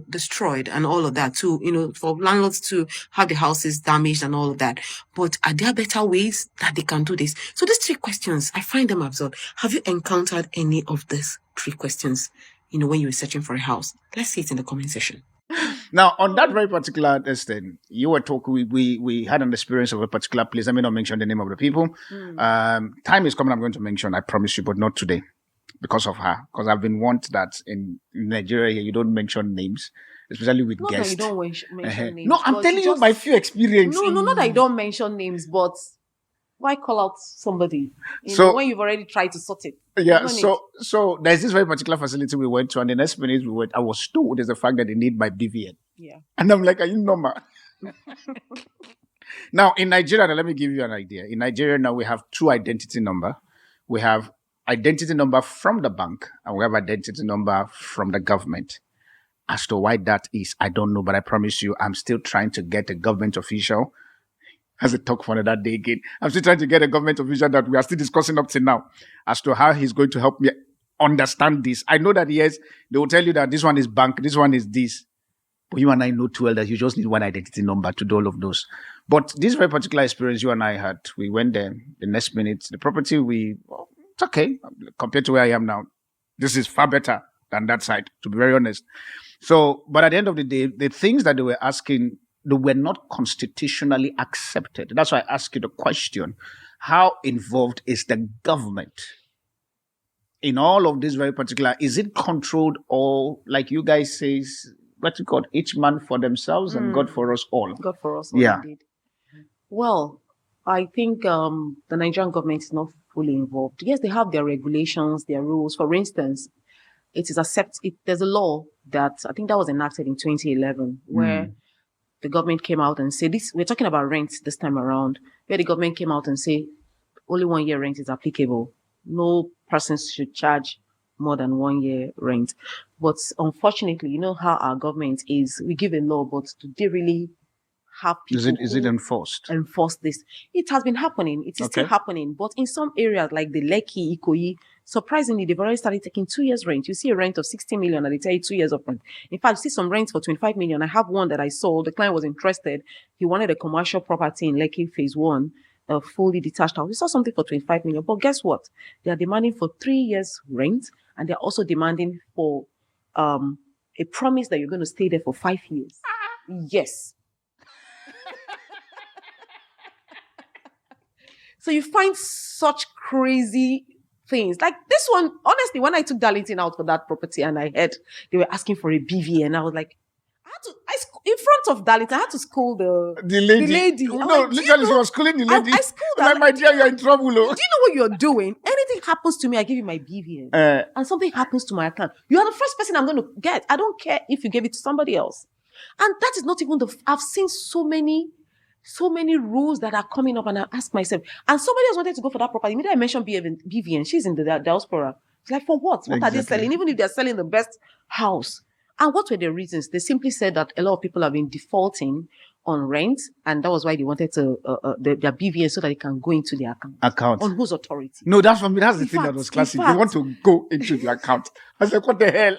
destroyed and all of that, for landlords to have the houses damaged and all of that. But are there better ways that they can do this? So these 3 questions, I find them absurd. Have you encountered any of these 3 questions, when you were searching for a house? Let's see it in the comment section. Now, on that very particular thing, you were talking, we had an experience of a particular place. I may not mention the name of the people. Time is coming, I'm going to mention, I promise you, but not today because of her. Because I've been warned that in Nigeria here, you don't mention names, especially with Not guests. that you don't mention names. No, I'm but telling you my few experience. No, not that you don't mention names, but why call out somebody? When you've already tried to sort it. Yeah, so there's this very particular facility we went to, and the next minute I was told is the fact that they need my BVN. Yeah. And I'm like, are you normal? Now, in Nigeria, now let me give you an idea. In Nigeria, now we have 2 identity number. We have identity number from the bank, and we have identity number from the government. As to why that is, I don't know, but I promise you, I'm still trying to get a government official. Has a talk for another day again. I'm still trying to get a government official that we are still discussing up to now as to how he's going to help me understand this. I know that, yes, they will tell you that this one is bank, this one is this. But you and I know too well that you just need one identity number to do all of those. But this very particular experience you and I had, we went there, the next minute, the property, it's okay. Compared to where I am now, this is far better than that side, to be very honest. So, but at the end of the day, the things that they were asking, they were not constitutionally accepted. That's why I ask you the question, how involved is the government in all of this very particular? Is it controlled, or like you guys say, what you call each man for themselves and God for us all? God for us all, yeah. Indeed. Well, I think the Nigerian government is not fully involved. Yes, they have their regulations, their rules. For instance, there's a law that I think that was enacted in 2011 where the government came out and said this. We're talking about rent this time around, where the government came out and say only 1 year rent is applicable. No persons should charge more than 1 year rent. But unfortunately, you know how our government is. We give a law, but do they really have people Is it enforced? Enforce this? It has been happening. It is still happening. But in some areas like the Lekki, Ikoyi, surprisingly, they've already started taking 2 years rent. You see a rent of 60 million and they tell you 2 years of rent. In fact, you see some rents for 25 million. I have one that I sold. The client was interested. He wanted a commercial property in Lekki phase 1, a fully detached house. We saw something for 25 million. But guess what? They are demanding for 3 years rent, and they're also demanding for a promise that you're going to stay there for 5 years. Yes. So you find such crazy things. Like this one, honestly, when I took Darlington out for that property and I heard they were asking for a BV, and I was like, in front of Darlington, I had to scold the lady. No, like, literally, she was schooling the lady. I schooled her. My dear, you're in trouble. Do you know what you're doing? Anything happens to me, I give you my BVN. And something happens to my account. You are the first person I'm going to get. I don't care if you gave it to somebody else. And that is not even I've seen so many rules that are coming up, and I ask myself, and somebody else wanted to go for that property. Immediately I mentioned BVN. She's in the diaspora. It's like, for what? What are they selling? Even if they're selling the best house. And what were the reasons? They simply said that a lot of people have been defaulting on rent, and that was why they wanted to their BVN so that they can go into their account. On whose authority? No, that's for me. That's the thing that was classic. They want to go into the account. I was like, what the hell?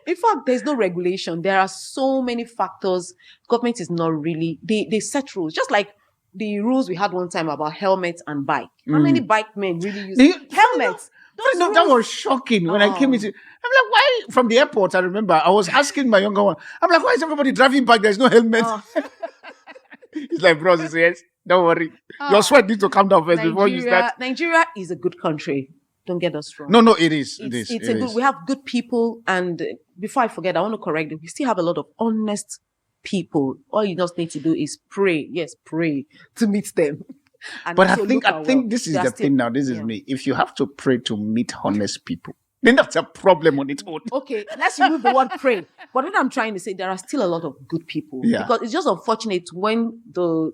In fact, there's no regulation. There are so many factors. Government is not really, they set rules. Just like the rules we had one time about helmets and bike. How many bike men really use helmets? No, that was shocking when I came into. I'm like, why? From the airport, I remember I was asking my younger one. I'm like, why is everybody driving back? There's no helmet. He's like, bros, he says, don't worry. Your sweat needs to come down first before you start. Nigeria is a good country. Don't get us wrong. No, it is. We have good people, and before I forget, I want to correct it. We still have a lot of honest people. All you just need to do is pray. Yes, pray to meet them. But I think this is the thing now. This is me. If you have to pray to meet honest people, then that's a problem on its own. Okay, let's remove the word pray. But what I'm trying to say, there are still a lot of good people. Yeah. Because it's just unfortunate when the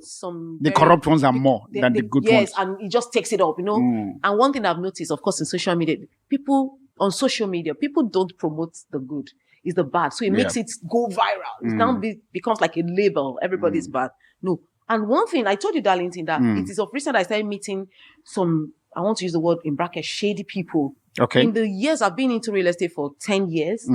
corrupt ones are more than the good ones. Yes, and it just takes it up, you know. And one thing I've noticed, of course, in social media, people on social media, people don't promote the good. It's the bad. So it makes it go viral. It now becomes like a label. Everybody's bad. No. And one thing, I told you, Darlington, that it is of recent I started meeting some, I want to use the word in brackets, shady people. Okay. In the years I've been into real estate for 10 years,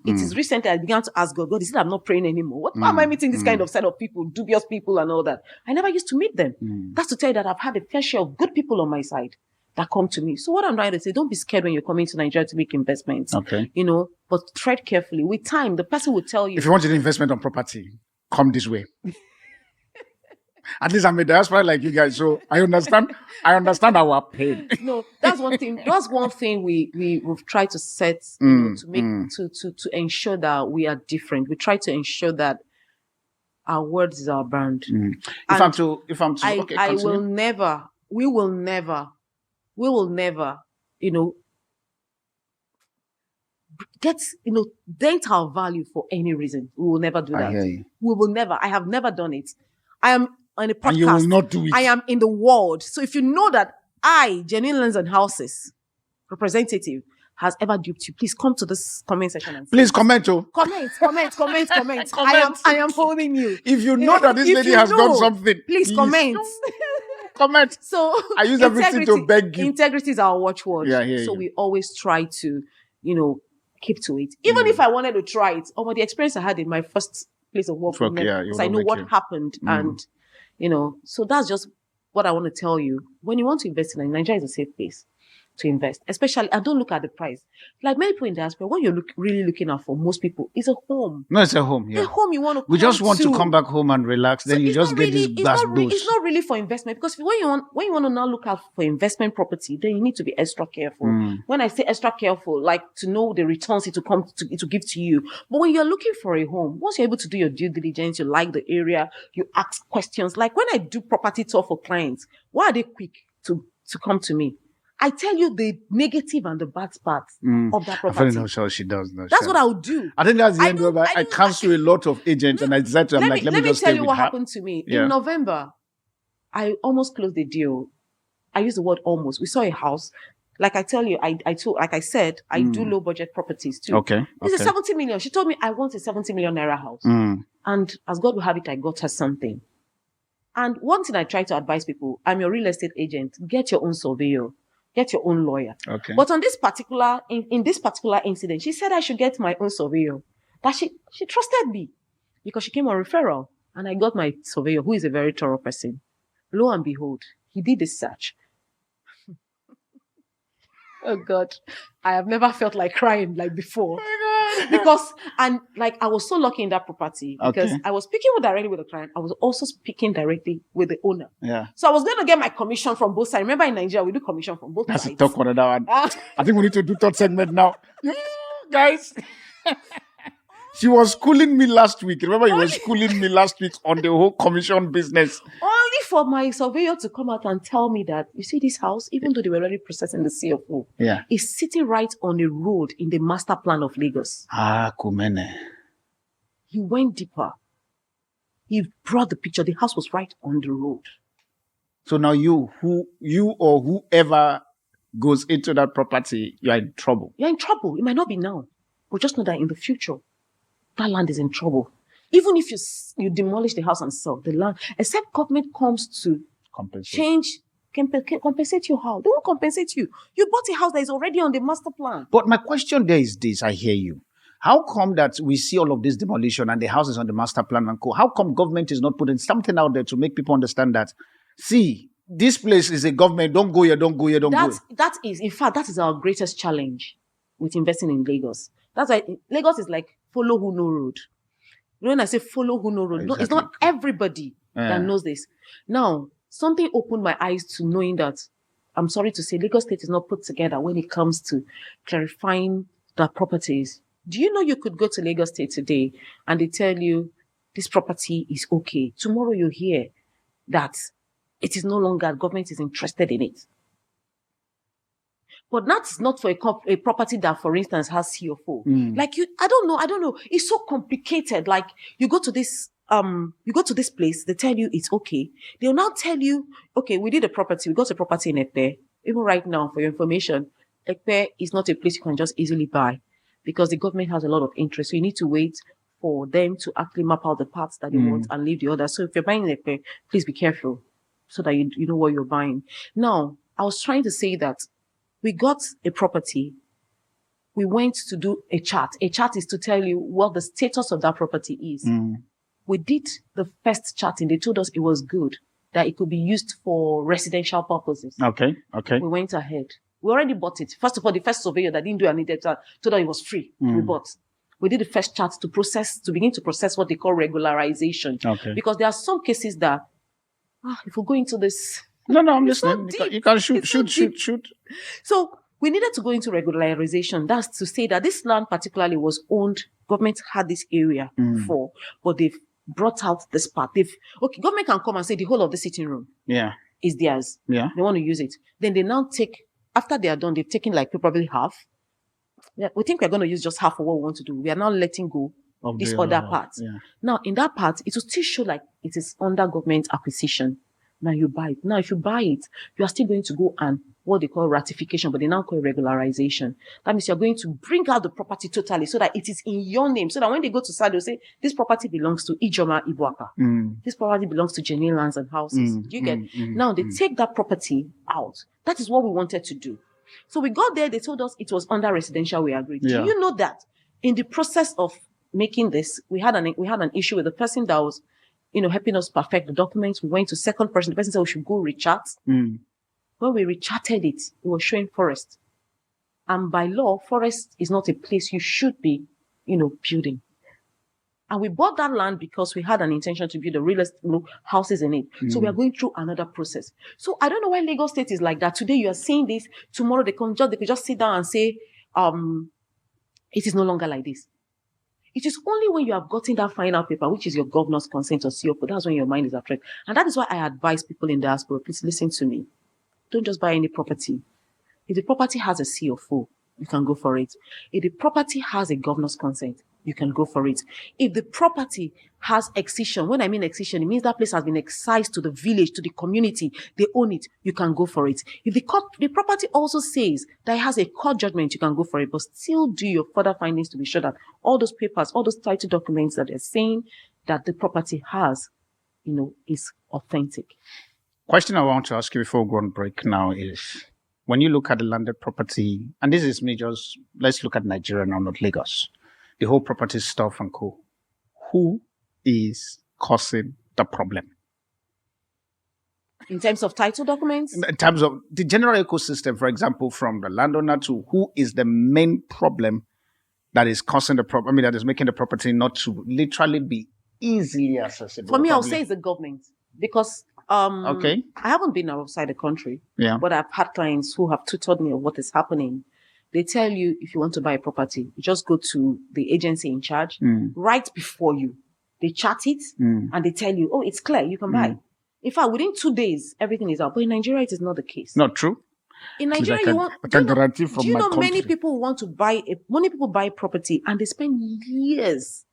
it is recently I began to ask God, is it I'm not praying anymore? Why am I meeting this kind of set of people, dubious people and all that? I never used to meet them. That's to tell you that I've had a fair share of good people on my side that come to me. So what I'm trying to say, don't be scared when you're coming to Nigeria to make investments. Okay. But tread carefully. With time, the person will tell you. If you want an investment on property, come this way. At least I'm a diaspora like you guys, so I understand our pain. No, that's one thing. That's one thing we've tried to set to make to ensure that we are different. We try to ensure that our words is our brand. If I'm to we will never, get, dent our value for any reason. We will never do that. I hear you. We will never. I have never done it. I am on a podcast. And you will not do it. I am in the world. So if you know that I, Jenny Lands and Houses representative, has ever duped you, please come to this comment section and please comment. Comment. I am holding you. If you know that this lady has done something, please comment. Comment. So I use everything to beg you. Integrity is our watchword. Yeah, so we always try to, keep to it. Even if I wanted to try it, the experience I had in my first place of work, because I know what happened, and so that's just what I want to tell you. When you want to invest in Nigeria, is a safe place to invest. Especially, I don't look at the price. Like many people in diaspora, what you're really looking at for most people is a home. No, it's a home. Yeah. A home you want to. We just want to come back home and relax. Then you just get this blast boost. It's not really for investment, because when you want to now look out for investment property, then you need to be extra careful. When I say extra careful, like to know the returns it will give to you. But when you're looking for a home, once you're able to do your due diligence, you like the area, you ask questions. Like when I do property tour for clients, why are they quick to come to me? I tell you the negative and the bad parts of that property. I don't know how she does. That's what I would do. I think that's the end of it. I cancel a lot of agents and I decided to, let me just tell you what happened to me. In November, I almost closed the deal. I use the word almost. We saw a house. Like I tell you, I said, I do low budget properties too. Okay. It's a 70 million. She told me I want a 70 million naira house. And as God will have it, I got her something. And one thing I try to advise people, I'm your real estate agent. Get your own surveyor. Get your own lawyer. Okay. But on this particular, in this particular incident, she said I should get my own surveyor. That she trusted me because she came on referral, and I got my surveyor, who is a very thorough person. Lo and behold, he did the search. Oh God, I have never felt like crying like before. Because, and like, I was so lucky in that property because I was speaking directly with the client. I was also speaking directly with the owner. Yeah. So I was going to get my commission from both sides. Remember in Nigeria, we do commission from both sides. That's a talk on that one. I think we need to do third segment now. Guys. She was schooling me last week. Remember, you were schooling me last week on the whole commission business. Only for my surveyor to come out and tell me that, you see this house, even though they were already processing the CFO, is sitting right on a road in the master plan of Lagos. Kumene. He went deeper. He brought the picture. The house was right on the road. So now you or whoever goes into that property, you're in trouble. You're in trouble. It might not be now, but just know that in the future, that land is in trouble. Even if you demolish the house and sell the land, except government comes to compensate your house. They won't compensate you. You bought a house that is already on the master plan. But my question there is this, I hear you. How come that we see all of this demolition and the house is on the master plan and co? How come government is not putting something out there to make people understand that, see, this place is a government, don't go here, don't go here, don't go here. That is our greatest challenge with investing in Lagos. That's why Lagos is like follow who know road. When I say follow who know road, exactly. No, it's not everybody that knows this. Now, something opened my eyes to knowing that, I'm sorry to say, Lagos State is not put together when it comes to clarifying the properties. Do you know you could go to Lagos State today and they tell you this property is okay. Tomorrow you hear that it is no longer, government is interested in it. But that's not for a property that, for instance, has CFO. Like I don't know. It's so complicated. Like you go to this place, they tell you it's okay. They'll now tell you, okay, we did a property, we got a property in Epe. Even right now, for your information, Ekpe is not a place you can just easily buy because the government has a lot of interest. So you need to wait for them to actually map out the parts that they want and leave the others. So if you're buying Ekpe, please be careful so that you know what you're buying. Now, I was trying to say that we got a property. We went to do a chart. A chart is to tell you what the status of that property is. We did the first charting. They told us it was good, that it could be used for residential purposes. Okay. We went ahead. We already bought it. First of all, the first surveyor that didn't do any data told us it was free. We bought. We did the first chart to begin to process what they call regularization. Okay. Because there are some cases that, if we go into this. No, I'm listening. You can shoot. So we needed to go into regularization. That's to say that this land particularly was owned. Government had this area for, but they've brought out this part. Government can come and say the whole of the sitting room is theirs. Yeah. They want to use it. Then they now take, after they are done, they've taken like probably half. Yeah, we think we're going to use just half of what we want to do. We are now letting go of this other part. Yeah. Now, in that part, it will still show like it is under government acquisition. Now you buy it. Now, if you buy it, you are still going to go and what they call ratification, but they now call it regularization. That means you're going to bring out the property totally so that it is in your name. So that when they go to side, they'll say, this property belongs to Ijeoma Ibuaka. This property belongs to genuine lands and houses. Do you get? Now they take that property out. That is what we wanted to do. So we got there. They told us it was under residential. We agreed. Yeah. Do you know that in the process of making this, we had an issue with the person that was, helping us perfect the documents. We went to second person. The person said we should go rechat. When we recharted it, it was showing forest. And by law, forest is not a place you should be, building. And we bought that land because we had an intention to build a real estate, houses in it. So we are going through another process. So I don't know why Lagos State is like that. Today you are saying this. Tomorrow they could just sit down and say, it is no longer like this. It is only when you have gotten that final paper, which is your governor's consent or COP, that's when your mind is at rest. And that is why I advise people in diaspora, please listen to me. Don't just buy any property. If the property has a CFO, you can go for it. If the property has a governor's consent, you can go for it. If the property has excision, when I mean excision, it means that place has been excised to the village, to the community, they own it, you can go for it. If the property also says that it has a court judgment, you can go for it, but still do your further findings to be sure that all those papers, all those title documents that they're saying that the property has, is authentic. Question I want to ask you before we go on break now is, when you look at the landed property, and this is me just, let's look at Nigeria now, not Lagos, the whole property stuff and co. Who is causing the problem? In terms of title documents? In terms of the general ecosystem, for example, from the landowner to who is the main problem that is causing the problem, that is making the property not to literally be easily accessible. For me, I'll say it's the government. Because I haven't been outside the country, but I've had clients who have tutored me of what is happening. They tell you if you want to buy a property, you just go to the agency in charge right before you. They chat it and they tell you, oh, it's clear, you can buy. In fact, within 2 days, everything is out. But in Nigeria, it is not the case. Not true. In Nigeria, many people want to buy many people buy property and they spend years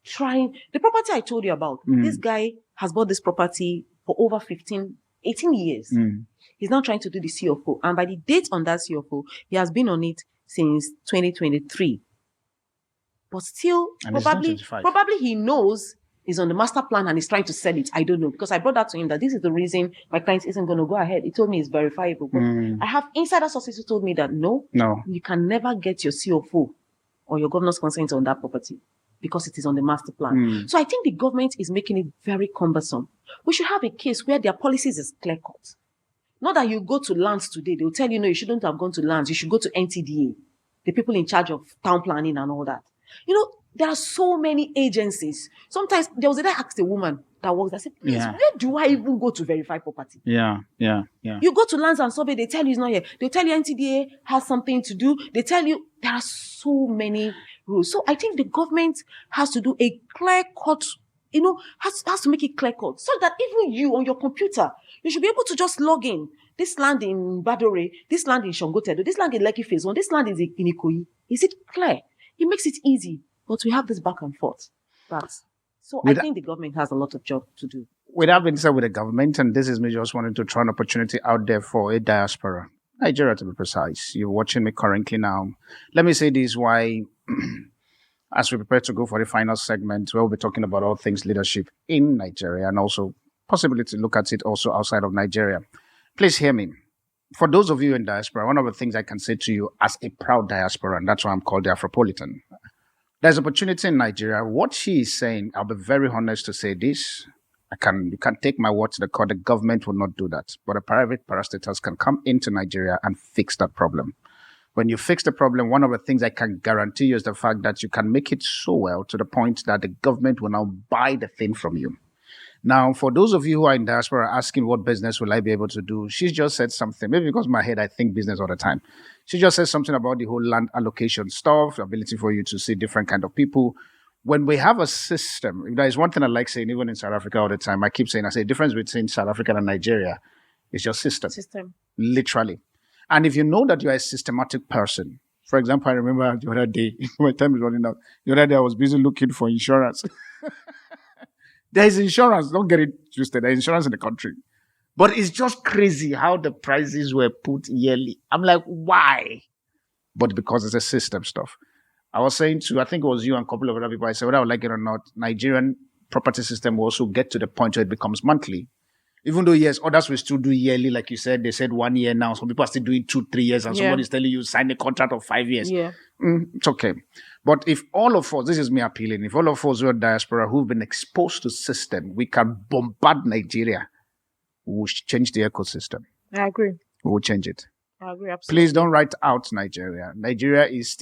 trying. The property I told you about, this guy has bought this property for over 18 years. He's now trying to do the CFO. And by the date on that CFO, he has been on it since 2023. But still, probably he knows he's on the master plan and he's trying to sell it. I don't know. Because I brought that to him that this is the reason my client isn't going to go ahead. He told me it's verifiable. But I have insider sources who told me that no, you can never get your CFO or your governor's consent on that property because it is on the master plan. So I think the government is making it very cumbersome. We should have a case where their policies is clear-cut. Not that you go to lands today, they'll tell you, no, you shouldn't have gone to lands. You should go to NTDA, the people in charge of town planning and all that. There are so many agencies. Sometimes there was a day I asked a woman that works, I said, please, where do I even go to verify property? Yeah. You go to lands and survey, they tell you it's not here. They'll tell you NTDA has something to do. They tell you there are so many rules. So I think the government has to do a clear-cut, has to make it clear-cut so that even you on your computer, you should be able to just log in. This land in Badore, this land in Shangotedo, this land in Lekki Phase 1, this land is in Ikoyi. Is it clear? It makes it easy. But we have this back and forth. I think the government has a lot of job to do. With that being said, with the government, and this is me just wanting to throw an opportunity out there for a diaspora. Nigeria to be precise. You're watching me currently now. Let me say this why, as we prepare to go for the final segment, we'll be talking about all things leadership in Nigeria and also possibly to look at it also outside of Nigeria. Please hear me. For those of you in diaspora, one of the things I can say to you as a proud diaspora, and that's why I'm called the Afropolitan, there's opportunity in Nigeria. What she is saying, I'll be very honest to say this. You can take my word to the court. The government will not do that. But the private parastatals can come into Nigeria and fix that problem. When you fix the problem, one of the things I can guarantee you is the fact that you can make it so well to the point that the government will now buy the thing from you. Now, for those of you who are in diaspora asking what business will I be able to do, she just said something. Maybe because in my head I think business all the time. She just said something about the whole land allocation stuff, the ability for you to see different kind of people. When we have a system, if there is one thing I like saying, even in South Africa all the time, I keep saying, I say the difference between South Africa and Nigeria is your system. Literally. And if you know that you're a systematic person, for example, I remember the other day, my time is running out, the other day I was busy looking for insurance. There is insurance, don't get it twisted, there is insurance in the country. But it's just crazy how the prices were put yearly. I'm like, why? But because it's a system stuff. I was saying to, I think it was you and a couple of other people, I said, whether I would like it or not, Nigerian property system will also get to the point where it becomes monthly. Even though, yes, others will still do yearly, like you said, they said 1 year now. Some people are still doing 2-3 years, and somebody's telling you sign a contract of 5 years. Yeah. It's okay. But if all of us, this is me appealing, if all of us who are diaspora who've been exposed to system, we can bombard Nigeria, we will change the ecosystem. I agree. We will change it. I agree, absolutely. Please don't write out Nigeria. Nigeria is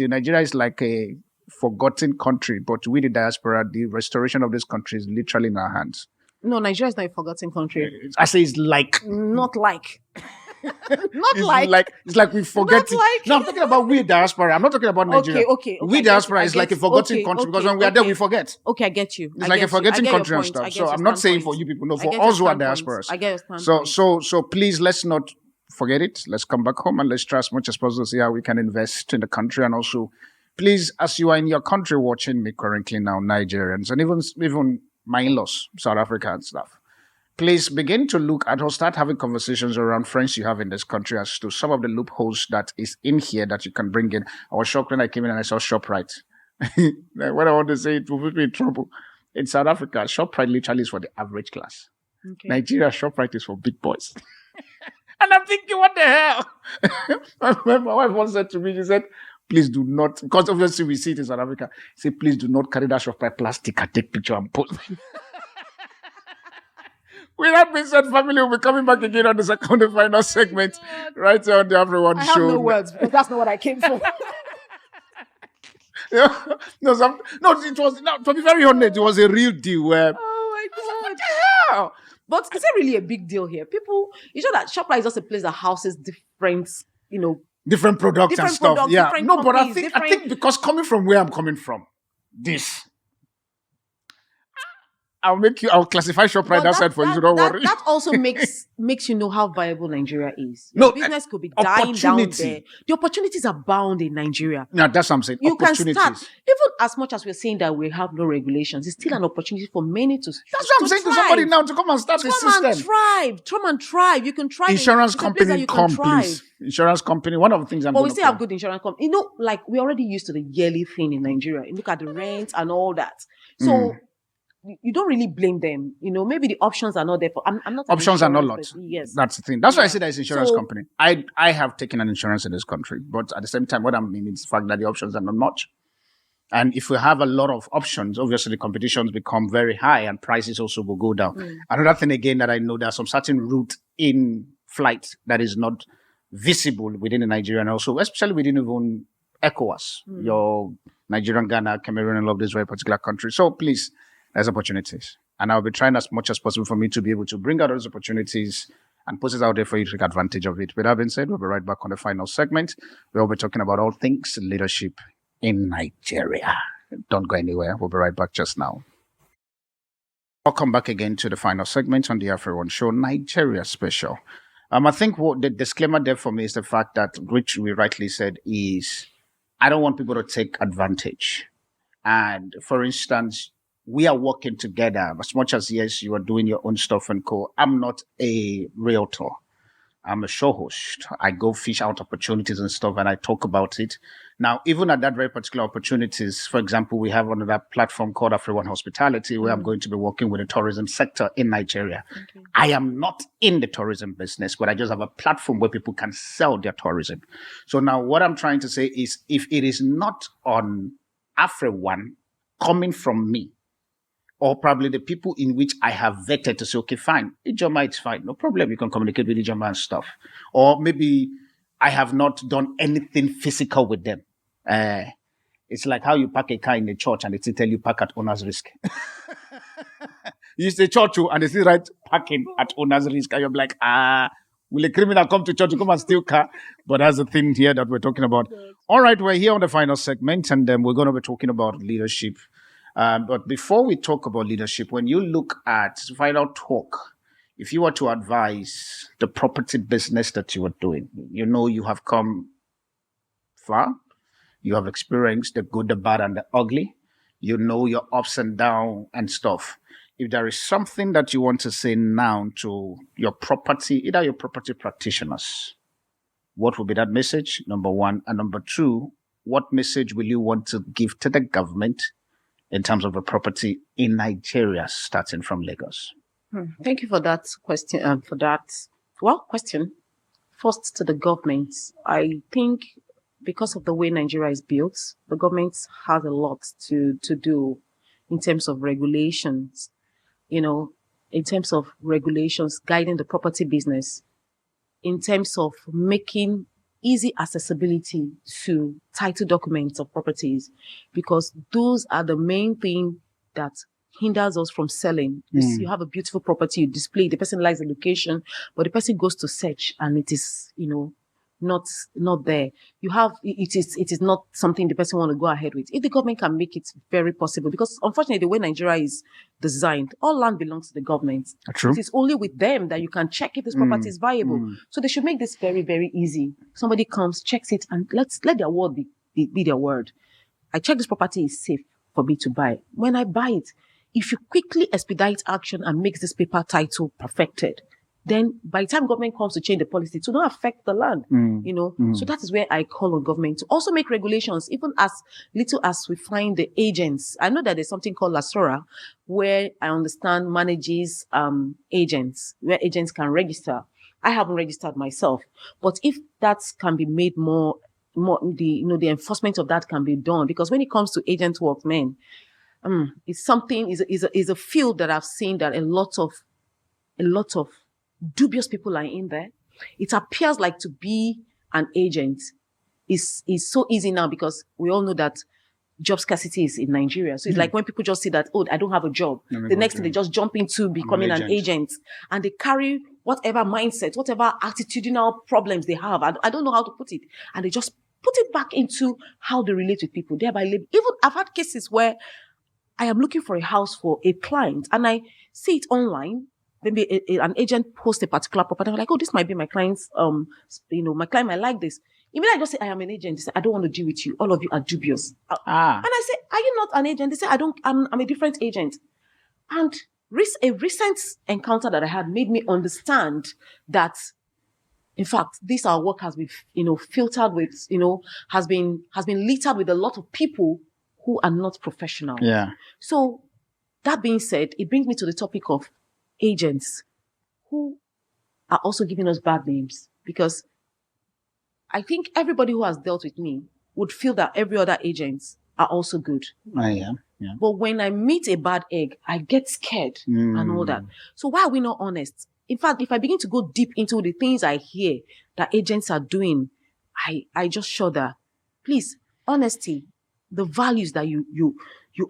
like a forgotten country, but with the diaspora, the restoration of this country is literally in our hands. No, Nigeria is not a forgotten country. I say it's like. Not like. It's like we forget it. Like. No, I'm talking about we diaspora. I'm not talking about Nigeria. Okay. We diaspora is like a forgotten country because when we are there, we forget. Okay, I get you. It's like a forgetting country and stuff. So I'm not saying for you people, no, for us who are diasporas. I get your So please, let's not forget it. Let's come back home and let's try as much as possible to see how we can invest in the country. And also, please, as you are in your country watching me currently now, Nigerians, and even my in-laws, South Africa and stuff, please begin to look at or start having conversations around friends you have in this country as to some of the loopholes that is in here that you can bring in. I was shocked when I came in and I saw ShopRite. What I want to say, it will put me in trouble. In South Africa, ShopRite literally is for the average class. Okay. Nigeria, ShopRite is for big boys. And I'm thinking, what the hell? My wife once said to me, she said, please do not, because obviously we see it in South Africa, say, please do not carry that ShopRite plastic and take picture and post. With that being said, family will be coming back again on the second final segment, right here on the AfriOne Show. I have no words, because that's not what I came for. To be very honest, it was a real deal where. Oh my God. What the hell? But is it really a big deal here? People, you know that ShopRite is just a place that houses different, different products and stuff. Yeah. No, but I think because coming from where I'm coming from, I'll classify ShopRite outside for you, so don't worry. That also makes you know how viable Nigeria is. Your business could be dying down there. The opportunities are bound in Nigeria. Yeah, that's what I'm saying. You can start. Even as much as we're saying that we have no regulations, it's still an opportunity for many to. That's what I'm saying to somebody now to come and start a system. Come and thrive. You can try. Insurance company, please. Insurance company. One of the things But we still have good insurance company. Like we're already used to the yearly thing in Nigeria. You look at the rent and all that. So. You don't really blame them. Maybe the options are not there for. I'm not. Options are not lots. Yes, that's the thing. That's why I say there's insurance company. I have taken an insurance in this country, but at the same time, what I mean is the fact that the options are not much. And if we have a lot of options, obviously the competitions become very high and prices also will go down. Another thing again that I know, there's some certain route in flight that is not visible within the Nigeria and also especially within even ECOWAS, your Nigerian, Ghana, Cameroon, and all of these very particular countries. So please. There's opportunities. And I'll be trying as much as possible for me to be able to bring out those opportunities and put it out there for you to take advantage of it. With that being said, we'll be right back on the final segment. We'll be talking about all things leadership in Nigeria. Don't go anywhere. We'll be right back just now. Welcome back again to the final segment on the AfriOne Show, Nigeria special. I think what the disclaimer there for me is the fact that, which we rightly said, is I don't want people to take advantage. And for instance, we are working together as much as, yes, you are doing your own stuff and co. I'm not a realtor. I'm a show host. I go fish out opportunities and stuff, and I talk about it. Now, even at that very particular opportunities, for example, we have another platform called AfriOne Hospitality, where I'm going to be working with the tourism sector in Nigeria. Okay. I am not in the tourism business, but I just have a platform where people can sell their tourism. So now what I'm trying to say is, if it is not on AfriOne coming from me, or probably the people in which I have vetted to say, okay, fine, Ijeoma, it's fine. No problem. You can communicate with Ijeoma and stuff. Or maybe I have not done anything physical with them. It's like how you park a car in the church and they still tell you park at owner's risk. You say church and they still write parking at owner's risk. And you're like, will a criminal come to church to come and steal car? But that's the thing here that we're talking about. All right, we're here on the final segment, and then we're going to be talking about leadership. But before we talk about leadership, when you look at final talk, if you were to advise the property business that you are doing, you have come far, you have experienced the good, the bad, and the ugly, your ups and downs and stuff. If there is something that you want to say now to your property, either your property practitioners, what will be that message? Number one. And number two, what message will you want to give to the government in terms of a property in Nigeria, starting from Lagos? Thank you for that question. Question. First, to the government. I think because of the way Nigeria is built, the government has a lot to do in terms of regulations, in terms of regulations guiding the property business, in terms of making easy accessibility to title documents of properties, because those are the main thing that hinders us from selling. You have a beautiful property, you display, the person likes the location, but the person goes to search and it is, not there. It is not something the person want to go ahead with. If the government can make it very possible, because unfortunately the way Nigeria is designed, all land belongs to the government. True. It is only with them that you can check if this property is viable. So they should make this very, very easy. Somebody comes, checks it, and let their word be their word. I check this property is safe for me to buy. When I buy it, if you quickly expedite action and makes this paper title perfected, then by the time government comes to change the policy, to not affect the land, So that is where I call on government to also make regulations, even as little as we find the agents. I know that there's something called LASORA, where I understand manages agents, where agents can register. I haven't registered myself, but if that can be made more the enforcement of that can be done, because when it comes to agent work, it's something is a field that I've seen that a lot of dubious people are in there. It appears like to be an agent is so easy now, because we all know that job scarcity is in Nigeria. So it's like when people just see that, I don't have a job. The next thing they just jump into becoming an agent, and they carry whatever mindset, whatever attitudinal problems they have. I don't know how to put it. And they just put it back into how they relate with people, thereby live. Even I've had cases where I am looking for a house for a client and I see it online. Maybe an agent posts a particular property. I'm like, this might be my client's, my client might like this. Even I just say, I am an agent. They say, I don't want to deal with you. All of you are dubious. And I say, are you not an agent? They say, I'm a different agent. And a recent encounter that I had made me understand that, in fact, this our work has been, filtered with, has been littered with a lot of people who are not professional. Yeah. So that being said, it brings me to the topic of agents who are also giving us bad names, because I think everybody who has dealt with me would feel that every other agents are also good. Yeah. But when I meet a bad egg, I get scared and all that. So why are we not honest? In fact, if I begin to go deep into the things I hear that agents are doing, I just shudder. Please, honesty, the values that you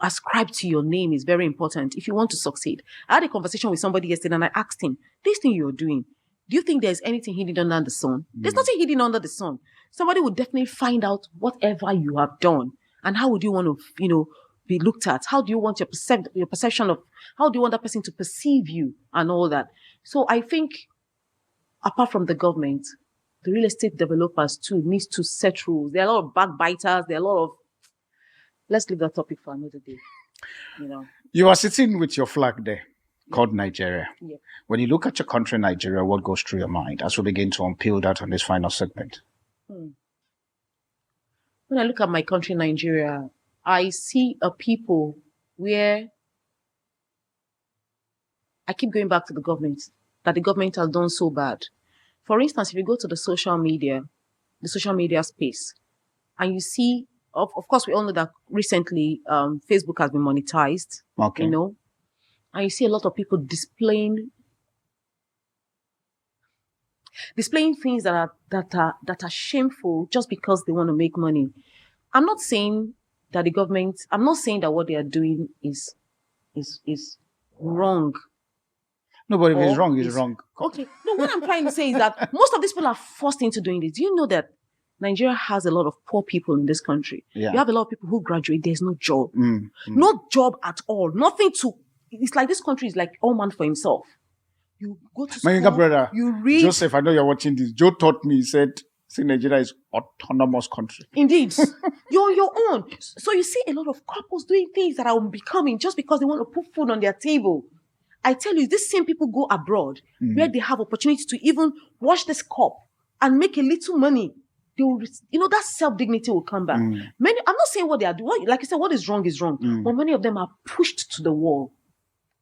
ascribe to your name is very important if you want to succeed. I had a conversation with somebody yesterday and I asked him, this thing you're doing, do you think there's anything hidden under the sun? There's nothing hidden under the sun. Somebody would definitely find out whatever you have done. And how would you want to, be looked at? How do you want your perception of, how do you want that person to perceive you and all that? So I think, apart from the government, the real estate developers too needs to set rules. There are a lot of backbiters. There are a lot of, let's leave that topic for another day. You are sitting with your flag there. called Nigeria. Yeah. When you look at your country, Nigeria, what goes through your mind as we begin to unpeel that on this final segment? When I look at my country, Nigeria, I see a people where I keep going back to the government, that the government has done so bad. For instance, if you go to the social media space, and you see, of course, we all know that recently Facebook has been monetized, Okay. and you see a lot of people displaying things that are shameful just because they want to make money. I'm not saying that what they are doing is wrong. No, but if it's Or wrong, it's wrong. Okay. No, what I'm trying to say is that most of these people are forced into doing this. Do you know that Nigeria has a lot of poor people in this country? Yeah. You have a lot of people who graduate, there's no job. No job at all. Nothing to... It's like this country is like all man for himself. You go to school, My younger brother, you read... Joseph, I know you're watching this. Joe taught me, he said, see, Nigeria is autonomous country. Indeed. You're on your own. So you see a lot of couples doing things that are becoming just because they want to put food on their table. I tell you, these same people go abroad where they have opportunity to even wash this cup and make a little money. They will, that self-dignity will come back. I'm not saying what they are doing. Like I said, what is wrong is wrong. But many of them are pushed to the wall.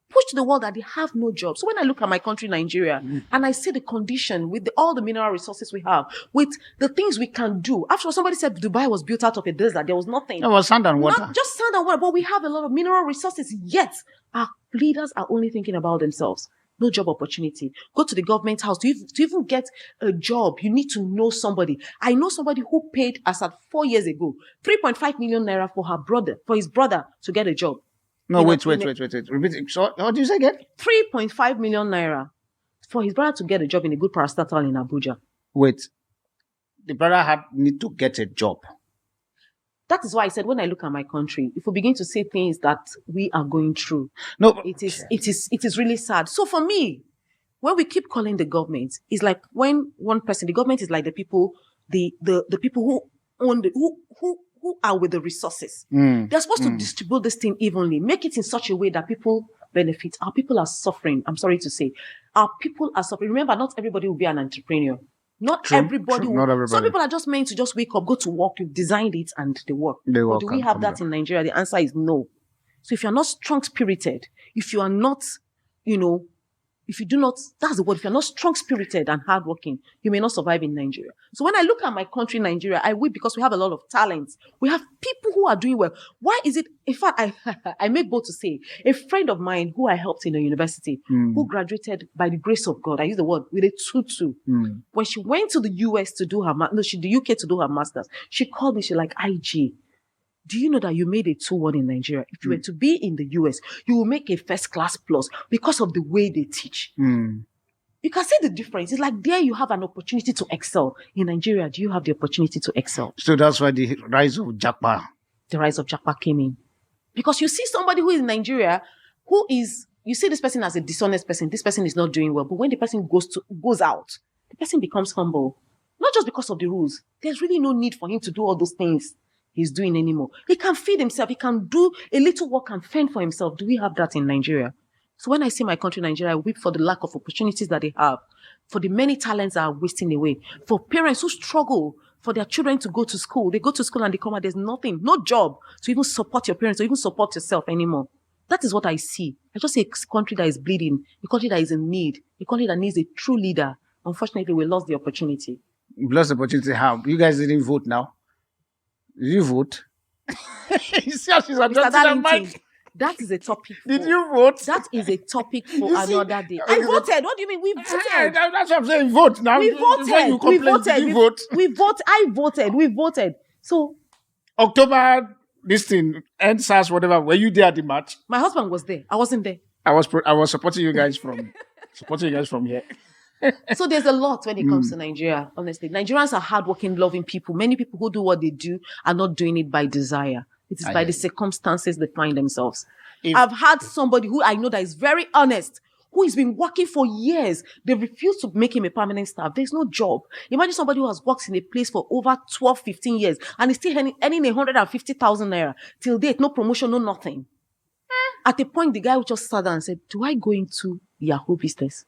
Pushed to the wall that they have no job. So when I look at my country, Nigeria, and I see the condition with all the mineral resources we have, with the things we can do. After all, somebody said Dubai was built out of a desert. There was nothing. It was sand and water. Not just sand and water, but we have a lot of mineral resources. Yet, our leaders are only thinking about themselves. No job opportunity. Go to the government house. To even get a job, you need to know somebody. I know somebody who paid, as at 4 years ago, 3.5 million naira for his brother to get a job. No, wait. Repeat it. So, what did you say again? 3.5 million naira for his brother to get a job in a good parastatal in Abuja. Wait. The brother need to get a job. That is why I said when I look at my country, if we begin to say things that we are going through, it is really sad. So for me, when we keep calling the government, it's like when one person, the government is like the people, the people who own who are with the resources. They're supposed to distribute this thing evenly, make it in such a way that people benefit. Our people are suffering. I'm sorry to say. Our people are suffering. Remember, not everybody will be an entrepreneur. Not everybody. Some people are just meant to just wake up, go to work, you've designed it and they work. But do we have that in Nigeria? The answer is no. So if you're not strong-spirited, if you are not, if you do not, that's the word, if you're not strong-spirited and hardworking, you may not survive in Nigeria. So when I look at my country, Nigeria, I weep because we have a lot of talents. We have people who are doing well. Why is it, in fact, I make bold to say, a friend of mine who I helped in the university, who graduated by the grace of God, I use the word, with a 2-2. When she went to the US to do the UK to do her master's, she called me, she's like, IG, do you know that you made a 2-1 in Nigeria? If you were to be in the US, you will make a first class plus because of the way they teach. You can see the difference. It's like there you have an opportunity to excel. In Nigeria, do you have the opportunity to excel? So that's why the rise of Japa came in. Because you see somebody who is in Nigeria, you see this person as a dishonest person. This person is not doing well. But when the person goes out, the person becomes humble. Not just because of the rules. There's really no need for him to do all those things he's doing anymore. He can feed himself. He can do a little work and fend for himself. Do we have that in Nigeria? So when I see my country, Nigeria, I weep for the lack of opportunities that they have, for the many talents that are wasting away, for parents who struggle for their children to go to school. They go to school and they come out, there's nothing, no job to even support your parents or even support yourself anymore. That is what I see. I just see a country that is bleeding, a country that is in need, a country that needs a true leader. Unfortunately, we lost the opportunity. We lost the opportunity. How? You guys didn't vote now. Did you vote? You see how she's adjusting her mic? That is a topic. Did you vote? That is a topic for another day. I voted. What do you mean? We voted. That's what I'm saying. Vote now. We voted. We voted. Did you vote? We voted. I voted. We voted. So October, this thing, NSAS, whatever. Were you there at the match? My husband was there. I wasn't there. I was supporting you guys from here. So there's a lot when it comes to Nigeria, honestly. Nigerians are hardworking, loving people. Many people who do what they do are not doing it by desire. It is by the circumstances they find themselves. I've had somebody who I know that is very honest, who has been working for years. They refuse to make him a permanent staff. There's no job. Imagine somebody who has worked in a place for over 12, 15 years and is still earning 150,000 naira. Till date, no promotion, no nothing. At a point, the guy just sat down and said, do I go into Yahoo business?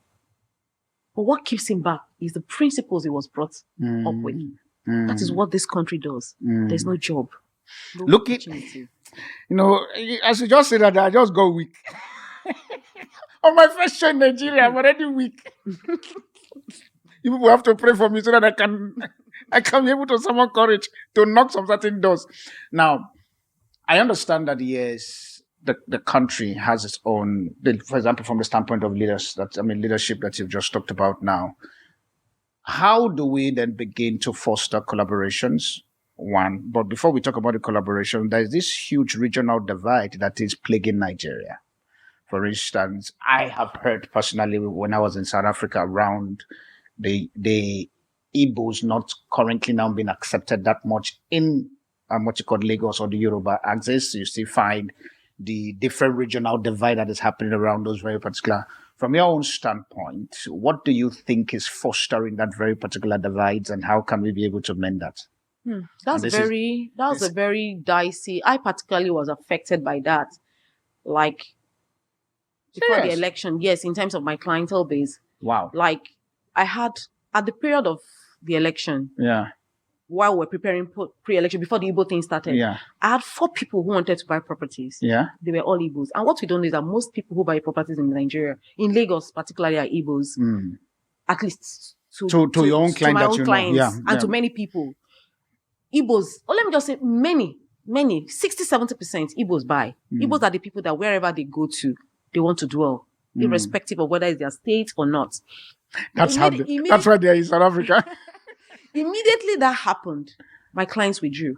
But what keeps him back is the principles he was brought up with. That is what this country does. There's no job. No Look at, opportunity. as you just said that, I just go weak. On my first show in Nigeria, I'm already weak. You people have to pray for me so that I can be able to summon courage to knock some certain doors. Now, I understand that yes, the country has its own, for example, from the standpoint of leadership that you've just talked about now. How do we then begin to foster collaborations? One, but before we talk about the collaboration, there's this huge regional divide that is plaguing Nigeria. For instance, I have heard personally when I was in South Africa around the Igbos not currently now being accepted that much in what you call Lagos or the Yoruba axis. You still find the different regional divide that is happening around those very particular. From your own standpoint, what do you think is fostering that very particular divides, and how can we be able to mend that? That was a very dicey. I particularly was affected by that. Like before the election, yes, in terms of my clientele base. Wow. Like I had at the period of the election. Yeah. While we're preparing pre-election, before the Igbo thing started, I had 4 people who wanted to buy properties. Yeah. They were all Igbos. And what we don't know is that most people who buy properties in Nigeria, in Lagos particularly, are Igbos. At least to your own client, to my own clients, and to many people. Igbos, let me just say many, 60-70% Igbos buy. Igbos are the people that wherever they go to, they want to dwell, irrespective of whether it's their state or not. That's why they're in South Africa. Immediately that happened, my clients withdrew.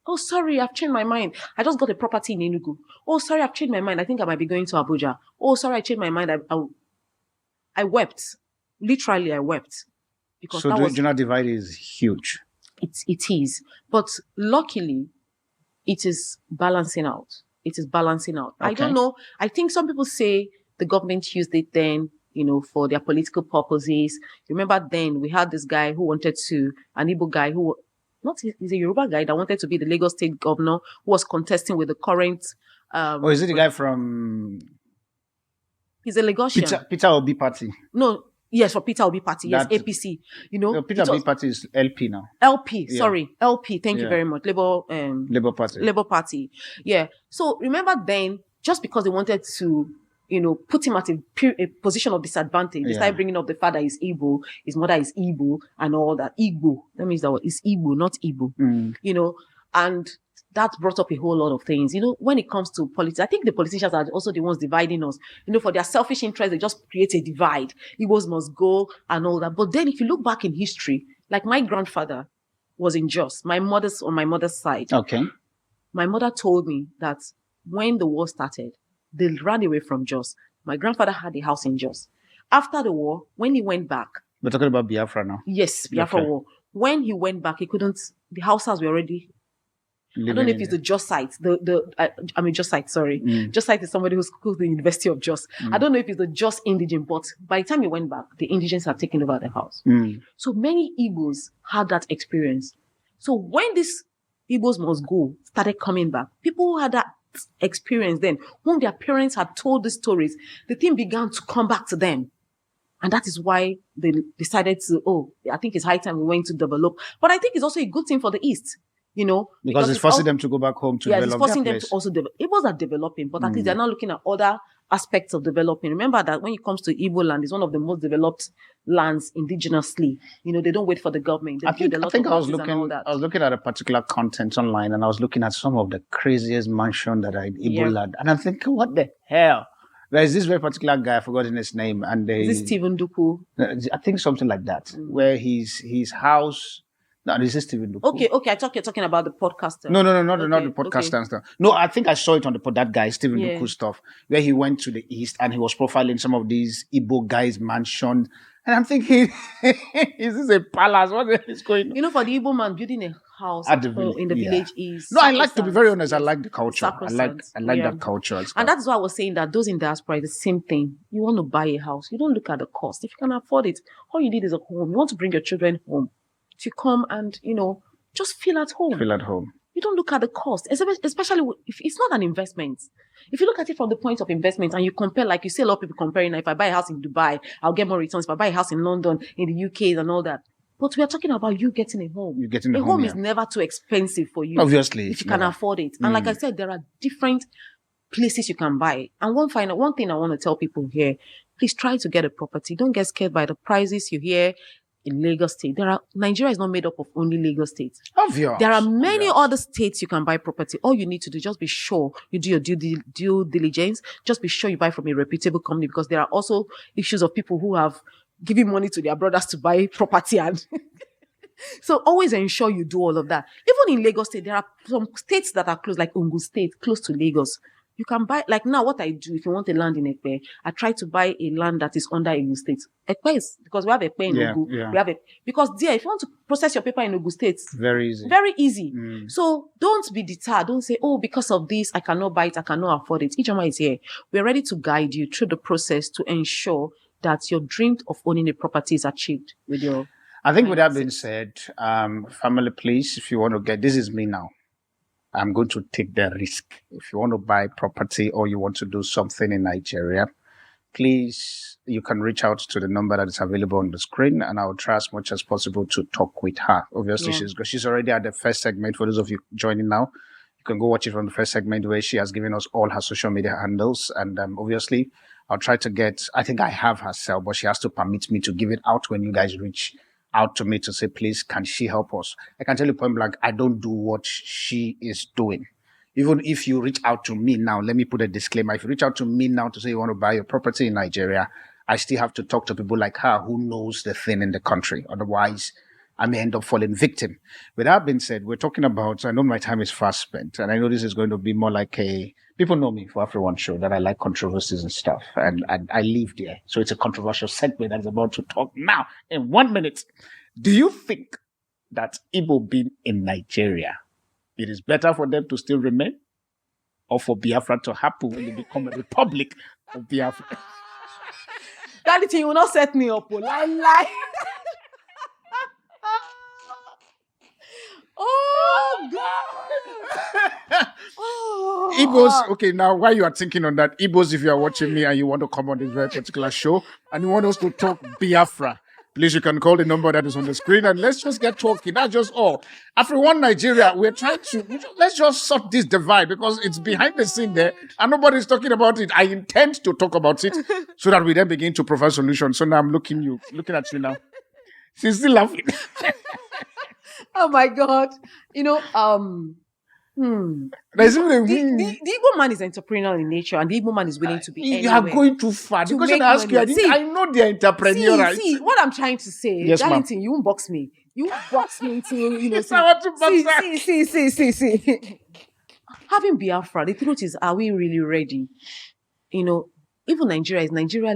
Oh, sorry, I've changed my mind. I just got a property in Enugu. Oh, sorry, I've changed my mind. I think I might be going to Abuja. Oh, sorry, I changed my mind. I wept. Literally, I wept. Because so the regional divide is huge. It is. But luckily, it is balancing out. It is balancing out. Okay. I don't know. I think some people say the government used it then, for their political purposes. Remember then we had this guy who wanted to, an Igbo guy who, he's a Yoruba guy that wanted to be the Lagos state governor, who was contesting with the current. Is it the guy from? He's a Lagosian. Peter Obi party. No. Yes, for Peter Obi party. Yes, APC. No, Peter Obi party is LP now. LP, sorry. LP, thank you very much. Labour Party. Labour Party. Yeah. So remember then, just because they wanted to, put him at a position of disadvantage, they started bringing up the fact that he's Igbo, his mother is Igbo, and all that. Igbo. That means that it's Igbo, not Igbo. And that brought up a whole lot of things. When it comes to politics, I think the politicians are also the ones dividing us. For their selfish interest, they just create a divide. Igbos must go and all that. But then if you look back in history, like my grandfather was in Jos, on my mother's side. Okay. My mother told me that when the war started, they ran away from Jos. My grandfather had a house in Jos. After the war, when he went back. We're talking about Biafra now. Yes, Biafra war. When he went back, the houses were already I don't know if it's the Jos site. Jos site, sorry. Jos site is somebody who's schooled the University of Jos. I don't know if it's the Jos indigent, but by the time he went back, the indigents had taken over the house. So many Igbos had that experience. So when these Igbos must go started coming back, people who had that experience then, whom their parents had told the stories, the thing began to come back to them. And that is why they decided to, I think it's high time we went to develop. But I think it's also a good thing for the East. Because it's forcing them to go back home to develop it's forcing them to also develop. Igbos are developing, but at least they're now looking at other aspects of developing. Remember that when it comes to Igbo land, it's one of the most developed lands indigenously. They don't wait for the government. They build a lot of houses and all that. I was looking at a particular content online, and I was looking at some of the craziest mansions that are in Igbo land, and I'm thinking, what the hell? There's this very particular guy, I've forgotten his name, and is this Stephen Duku? I think something like that, where his house. No, this is Stephen Duku. Okay. I thought you're talking about the podcaster. No, not the podcaster stuff. No, I think I saw it on that guy, Stephen Duku stuff, where he went to the East and he was profiling some of these Igbo guys' mansion. And I'm thinking, is this a palace? What is going on? For the Igbo man, building a house in the village is... No, I like, to be very honest, I like the culture. I like that culture. And that's why I was saying that those in diaspora, the same thing. You want to buy a house. You don't look at the cost. If you can afford it, all you need is a home. You want to bring your children home to come and, just feel at home. Feel at home. You You don't look at the cost, especially if it's not an investment. If you look at it from the point of investment and you compare, like you see a lot of people comparing, if I buy a house in Dubai, I'll get more returns. If I buy a house in London, in the UK and all that. But we are talking about you getting a home. You're getting a home yeah. is never too expensive for you. Obviously. If you can afford it. And like I said, there are different places you can buy. And one thing I want to tell people here, please try to get a property. Don't get scared by the prices you hear in Lagos State. Nigeria is not made up of only Lagos State. Obvious. There are many other states you can buy property. All you need to do, just be sure you do your due diligence. Just be sure you buy from a reputable company, because there are also issues of people who have given money to their brothers to buy property. And so always ensure you do all of that. Even in Lagos State, there are some states that are close, like Ogun State, close to Lagos. You can buy, like now what I do, if you want a land in Ekpe, I try to buy a land that is under Ogun State. Ekpe is, because we have Ekpe in Ogun. Yeah. We have because there, if you want to process your paper in Ogun State, very easy. Very easy. So don't be deterred. Don't say, oh, because of this, I cannot buy it, I cannot afford it. Ijeoma is here. We're ready to guide you through the process to ensure that your dream of owning a property is achieved with your... I think with that being said, family, please, if you want to this is me now. I'm going to take the risk. If you want to buy property or you want to do something in Nigeria, please, you can reach out to the number that is available on the screen, and I'll try as much as possible to talk with her. Obviously, she's already at the first segment. For those of you joining now, you can go watch it from the first segment where she has given us all her social media handles. And obviously, I'll try to I think I have her cell, but she has to permit me to give it out when you guys reach out to me to say, please, can she help us? I can tell you point blank, I don't do what she is doing. Even if you reach out to me now, let me put a disclaimer. If you reach out to me now to say you want to buy a property in Nigeria, I still have to talk to people like her who knows the thing in the country. Otherwise, I may end up falling victim. With that being said, we're talking about, I know my time is fast spent, and I know this is going to be more like people know me for AfriOne Show, that I like controversies and stuff, and I live there. So it's a controversial segment that is about to talk now in 1 minute. Do you think that Igbo being in Nigeria, it is better for them to still remain, or for Biafra to happen when they become a republic of Biafra? Darlington, you will not set me up. Lie. Oh, God. Oh. Igbos, okay, now while you are thinking on that, Igbos, if you are watching me and you want to come on this very particular show and you want us to talk Biafra, please, you can call the number that is on the screen and let's just get talking. That's just all. AfriOne Nigeria, we're trying to, let's just sort this divide because it's behind the scene there and nobody's talking about it. I intend to talk about it so that we then begin to provide solutions. So now I'm looking at you now. She's still laughing. Oh my God. There's even the Igbo man is entrepreneurial in nature, and the Igbo man is willing to be you are going too far. The question I ask you, I know they're entrepreneurial. See, what I'm trying to say, yes, Darlington, you won't box me. You won't box me into, yes, I want to box see. Having Biafra, the truth is, are we really ready? Even Nigeria, is Nigeria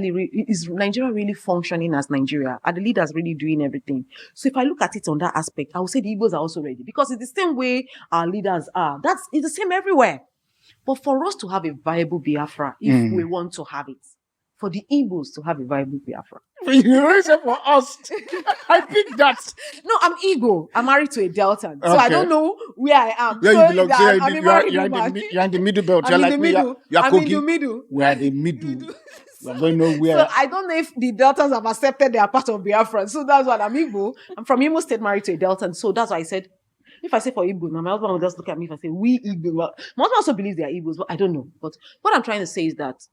really functioning as Nigeria? Are the leaders really doing everything? So if I look at it on that aspect, I would say the Igbos are also ready, because it's the same way our leaders are. It's the same everywhere. But for us to have a viable Biafra, if we want to have it, for the Igbos to have a viable Biafra. You raise it for us. I picked that. No, I'm Igbo. I'm married to a Deltan. So I don't know where I am. Where so you belong? You're in the middle belt. I'm in the middle. I'm in the middle. We're in the middle. We're going nowhere. So I don't know if the Deltans have accepted they are part of Biafra. So that's what I'm Igbo. I'm from Imo State, married to a Deltan. So that's why I said, if I say for Igbo, my husband will just look at me if I say we Igbo. My husband also believes they are Igbos, but I don't know. But what I'm trying to say is that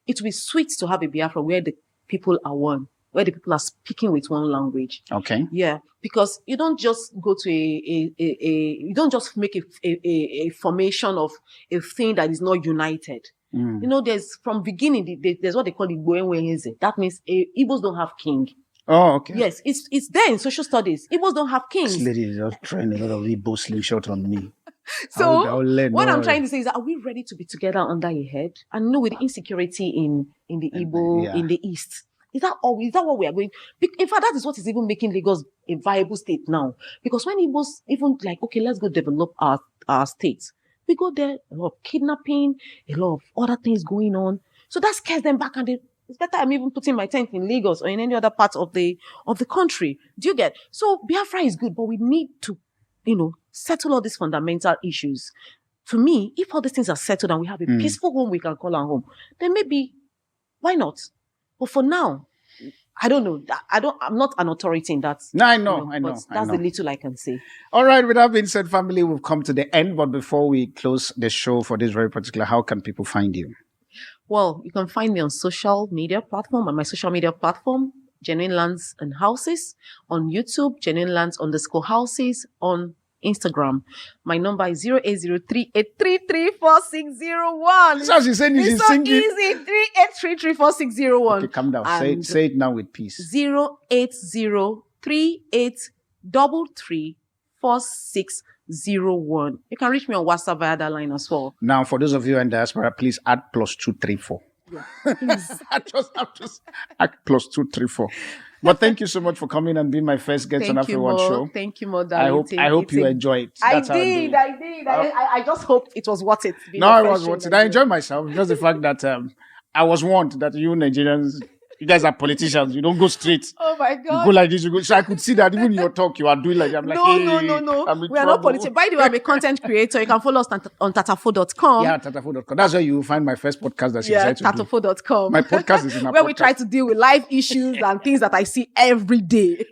it will be sweet to have a Biafra where the people are one, where the people are speaking with one language. Okay. Yeah, because you don't just go to you don't just make a formation of a thing that is not united. There's from beginning, there's what they call Igbo Enweheze. That means Igbos don't have king. Oh, okay. Yes, it's there in social studies. Igbos don't have kings. This lady is just trying a lot of Igbo slingshot on me. So what I'm trying to say is that, are we ready to be together under a head? And with the insecurity in the Igbo, in the East, is that what we are going? In fact, that is what is even making Lagos a viable state now. Because when Igbos even like, okay, let's go develop our states, we go there, a lot of kidnapping, a lot of other things going on. So that scares them back, and it's better I'm even putting my tent in Lagos or in any other part of the country. Do you get? So Biafra is good, but we need to, settle all these fundamental issues. To me, if all these things are settled and we have a peaceful home we can call our home, then maybe, why not? But for now, I don't know. I'm not an authority in that. No, I know. But that's the little I can say. All right. With that being said, family, we've come to the end. But before we close the show for this very particular, how can people find you? Well, you can find me on social media platform, on my social media platform, Genuine Lands and Houses, on YouTube, Genuine Lands _houses, on Instagram. My number is 08038334601. So she's saying it's she's so singing. easy. 38334601. Okay, calm down. Say it now with peace. 08038334601. You can reach me on WhatsApp via that line as well. Now, for those of you in diaspora, please add +234. Yeah, please. I just have to add +234. But thank you so much for coming and being my first guest on AfriOne Show. Thank you, Mo. Darlington. I hope you enjoy it. I That's how did. I just hoped it was worth it. No, it was worth it. I enjoyed myself. Just the fact that I was warned that you Nigerians, you guys are politicians. You don't go straight. Oh my You God. go like this. You go. So I could see that even in your talk, you are doing like I'm like, No. I'm in We are not trouble. politicians. By the way, I'm a content creator. You can follow us on tatafo.com. Yeah, tatafo.com. That's where you will find my first podcast that she decided to do. tatafo.com. My podcast is in a where we podcast. try to deal with life issues and things that I see every day.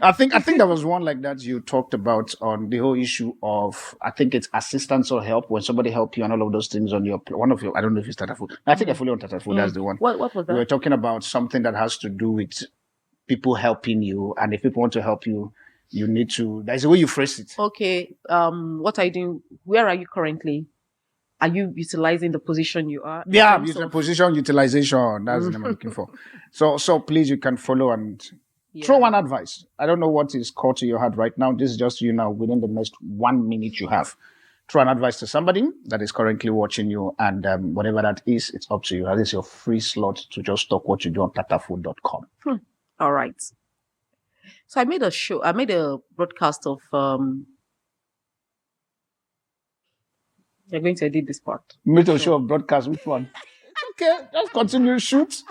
I think there was one like that you talked about on the whole issue of, I think it's assistance or help when somebody help you and all of those things on your, one of your, I don't know if it's Tatafo. I think I follow on Tatafo. That's the one. What was We that? were talking about something that has to do with people helping you. And if people want to help you, you need to, there's a way you phrase it. Okay. What are you doing? Where are you currently? Are you utilizing the position you are? Yeah, In terms of- position utilization. That's the name I'm looking for. So please, you can follow and Yeah. throw one advice. I don't know what is caught to your heart right now. This is just you now within the next 1 minute you have. Throw an advice to somebody that is currently watching you, and whatever that is, it's up to you. That is your free slot to just talk what you do on tatafood.com. All right. So I made a broadcast of you're going to edit this part. You made a show of broadcast. Which one? Okay, just continue to shoot.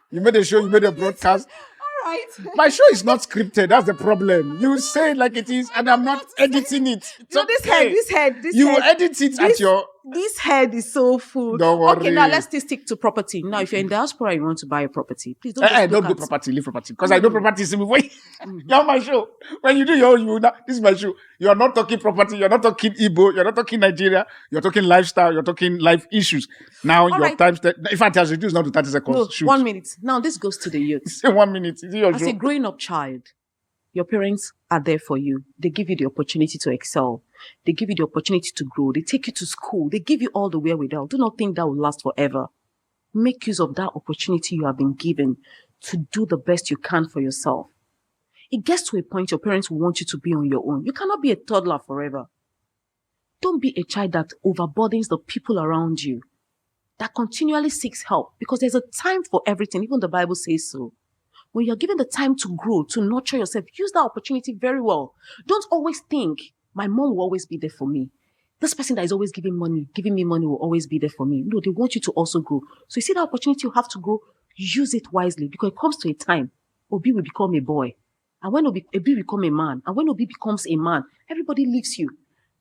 You made a show, you made a broadcast. All right. My show is not scripted. That's the problem. You say it like it is, and I'm not editing it. It's No, okay. this head. You edit it at your. This head is so full. Don't Okay, worry. now let's still stick to property. Now, if you're in diaspora, you want to buy a property, please don't. just Don't look do at- property, leave property. Because I know property is before you're on my show. When you do your own, this is my show. You're not talking property, you're not talking Igbo, you're not talking Nigeria, you're talking lifestyle, you're talking life issues. Now your right. time, in fact, I reduce now to 30 seconds. No, Shoot. 1 minute. Now this goes to the youth. Say 1 minute. Is it your As show? a growing up child, your parents are there for you. They give you the opportunity to excel. They give you the opportunity to grow. They take you to school. They give you all the wherewithal. Do not think that will last forever. Make use of that opportunity you have been given to do the best you can for yourself. It gets to a point your parents will want you to be on your own. You cannot be a toddler forever. Don't be a child that overburdens the people around you, that continually seeks help, because there's a time for everything. Even the Bible says so. When you're given the time to grow, to nurture yourself, use that opportunity very well. Don't always think, my mom will always be there for me. This person that is always giving me money will always be there for me. No, they want you to also grow. So you see that opportunity you have to grow, use it wisely, because it comes to a time, Obi will become a boy. And when Obi become a man, and when Obi becomes a man, everybody leaves you.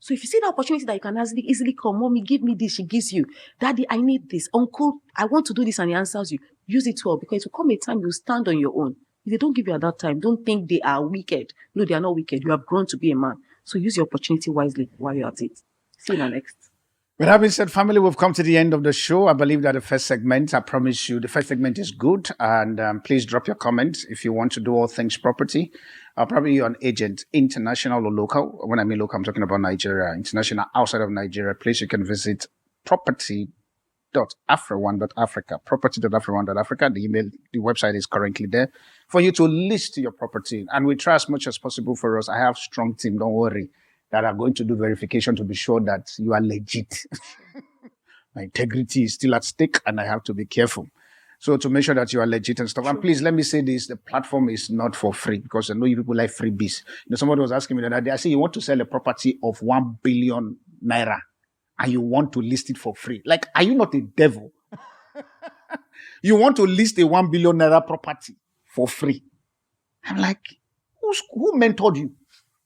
So if you see the opportunity that you can easily come, mommy, give me this, she gives you. Daddy, I need this. Uncle, I want to do this, and he answers you. Use it well, because it will come a time you stand on your own. If they don't give you at that time, don't think they are wicked. No, they are not wicked. You have grown to be a man. So use your opportunity wisely while you're at it. See you in the next. With that being said, family, we've come to the end of the show. I believe that the first segment, I promise you, the first segment is good. And please drop your comments if you want to do all things property. Probably you're an agent, international or local. When I mean local, I'm talking about Nigeria, international outside of Nigeria. Please, you can visit property.afrione.africa, property.afrione.africa. The website is currently there for you to list your property. And we try as much as possible for us. I have a strong team, don't worry, that are going to do verification to be sure that you are legit. My integrity is still at stake and I have to be careful. So to make sure that you are legit and stuff. And please, let me say this, the platform is not for free, because I know you people like freebies. Somebody was asking me the other day, I say, you want to sell a property of 1 billion naira and you want to list it for free. Like, are you not a devil? You want to list a 1 billion naira property for free. I'm like, who mentored you?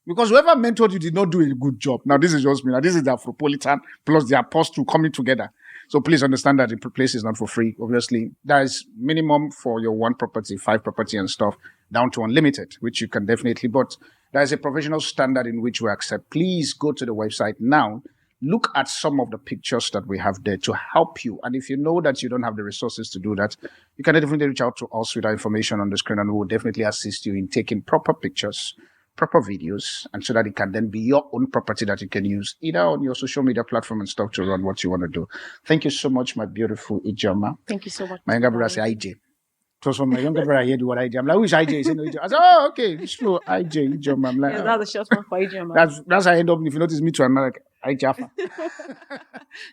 Because whoever mentored you did not do a good job. Now, this is just me. Now, this is the Afropolitan plus the Apostle coming together. So please understand that the place is not for free. Obviously, there is minimum for your 1 property, 5 property and stuff, down to unlimited, which you can definitely. But there is a professional standard in which we accept. Please go to the website now. Look at some of the pictures that we have there to help you. And if you know that you don't have the resources to do that, you can definitely reach out to us with our information on the screen, and we will definitely assist you in taking proper pictures, proper videos, and so that it can then be your own property that you can use either on your social media platform and stuff to run what you want to do. Thank you so much, my beautiful Ijeoma. Thank you so much. My younger brother say IJ. It was from my younger brother here do what IJ. I'm like, who is IJ? He said, no, IJ. I said, oh, okay, it's true. IJ, Ijeoma. I'm like, Yeah, that's the short one for Ijeoma. that's how I end up. If you notice me too, I'm like, IJ.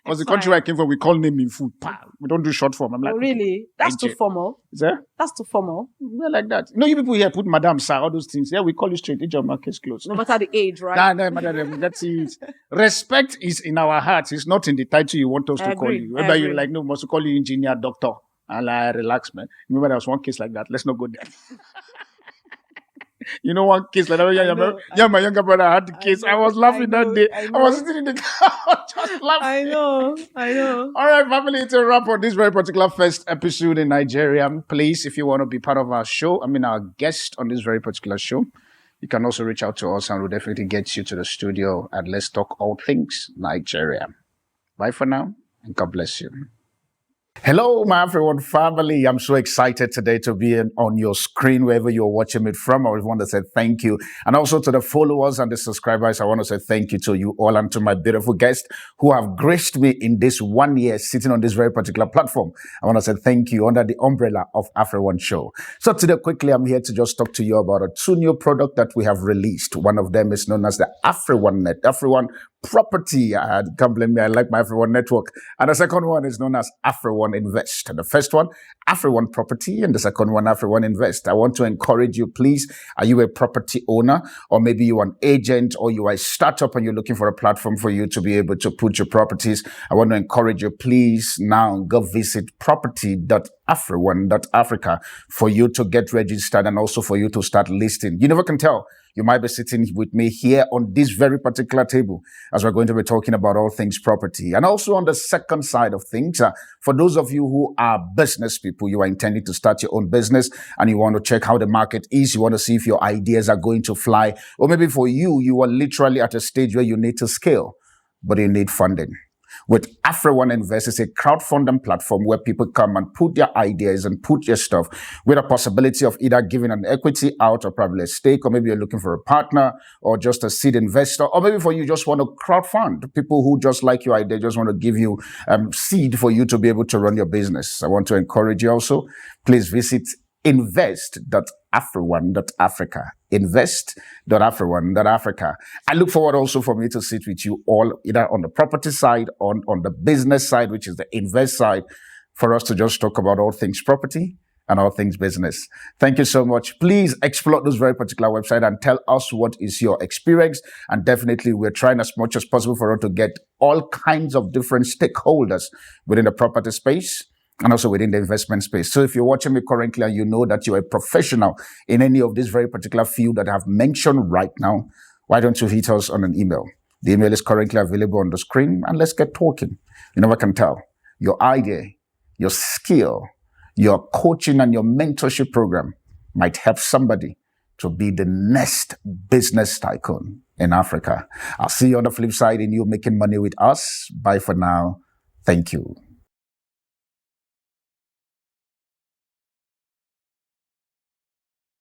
Because the country where I came from, we call name in food. We don't do short form. I'm like, oh, really? That's IJ. too formal. Is that? That's too formal. We're like that. You people here put Madam Sir, all those things. Yeah, we call you straight. Ijeoma, case closed. No matter the age, right? No, madam, that's it. Respect is in our hearts. It's not in the title you want us to call you. Whether you like, no, must call you engineer, doctor. And like, relax, man. Remember, there was one case like that. Let's not go there. You know, one case like that. Yeah, my younger brother had the case. I was laughing that day. I was sitting in the car, just laughing. I know. All right, family, it's a wrap on this very particular first episode in Nigeria. Please, if you want to be part of our show, our guest on this very particular show, you can also reach out to us and we'll definitely get you to the studio and let's talk all things Nigeria. Bye for now, and God bless you. Hello, my AfriOne family. I'm so excited today to be on your screen wherever you're watching it from. I want to say thank you. And also to the followers and the subscribers, I want to say thank you to you all and to my beautiful guests who have graced me in this 1 year sitting on this very particular platform. I want to say thank you under the umbrella of AfriOne Show. So today, quickly, I'm here to just talk to you about 2 new products that we have released. One of them is known as the AfriOne Net, AfriOne Property. Can't blame me. I like my AfriOne network. And the second one is known as AfriOne Invest. And the first one, AfriOne Property, and the second one, AfriOne Invest. I want to encourage you, please. Are you a property owner, or maybe you're an agent, or you are a startup and you're looking for a platform for you to be able to put your properties? I want to encourage you, please, now go visit property.afrione.africa for you to get registered and also for you to start listing. You never can tell. You might be sitting with me here on this very particular table as we're going to be talking about all things property. And also on the second side of things, for those of you who are business people, you are intending to start your own business and you want to check how the market is, you want to see if your ideas are going to fly, or maybe for you, you are literally at a stage where you need to scale, but you need funding. With AfriOne Invest, it's a crowdfunding platform where people come and put their ideas and put their stuff with a possibility of either giving an equity out or probably a stake, or maybe you're looking for a partner or just a seed investor, or maybe for you just want to crowdfund people who just like your idea, just want to give you seed for you to be able to run your business. I want to encourage you also, please visit invest.afrione.africa. Invest.afrione.africa. I look forward also for me to sit with you all either on the property side, on the business side, which is the invest side, for us to just talk about all things property and all things business. Thank you so much. Please explore this very particular website and tell us what is your experience. And definitely we're trying as much as possible for us to get all kinds of different stakeholders within the property space and also within the investment space. So if you're watching me currently and you know that you're a professional in any of this very particular field that I have mentioned right now, why don't you hit us on an email? The email is currently available on the screen, and let's get talking. You never can tell. Your idea, your skill, your coaching and your mentorship program might help somebody to be the next business tycoon in Africa. I'll see you on the flip side in you making money with us. Bye for now. Thank you.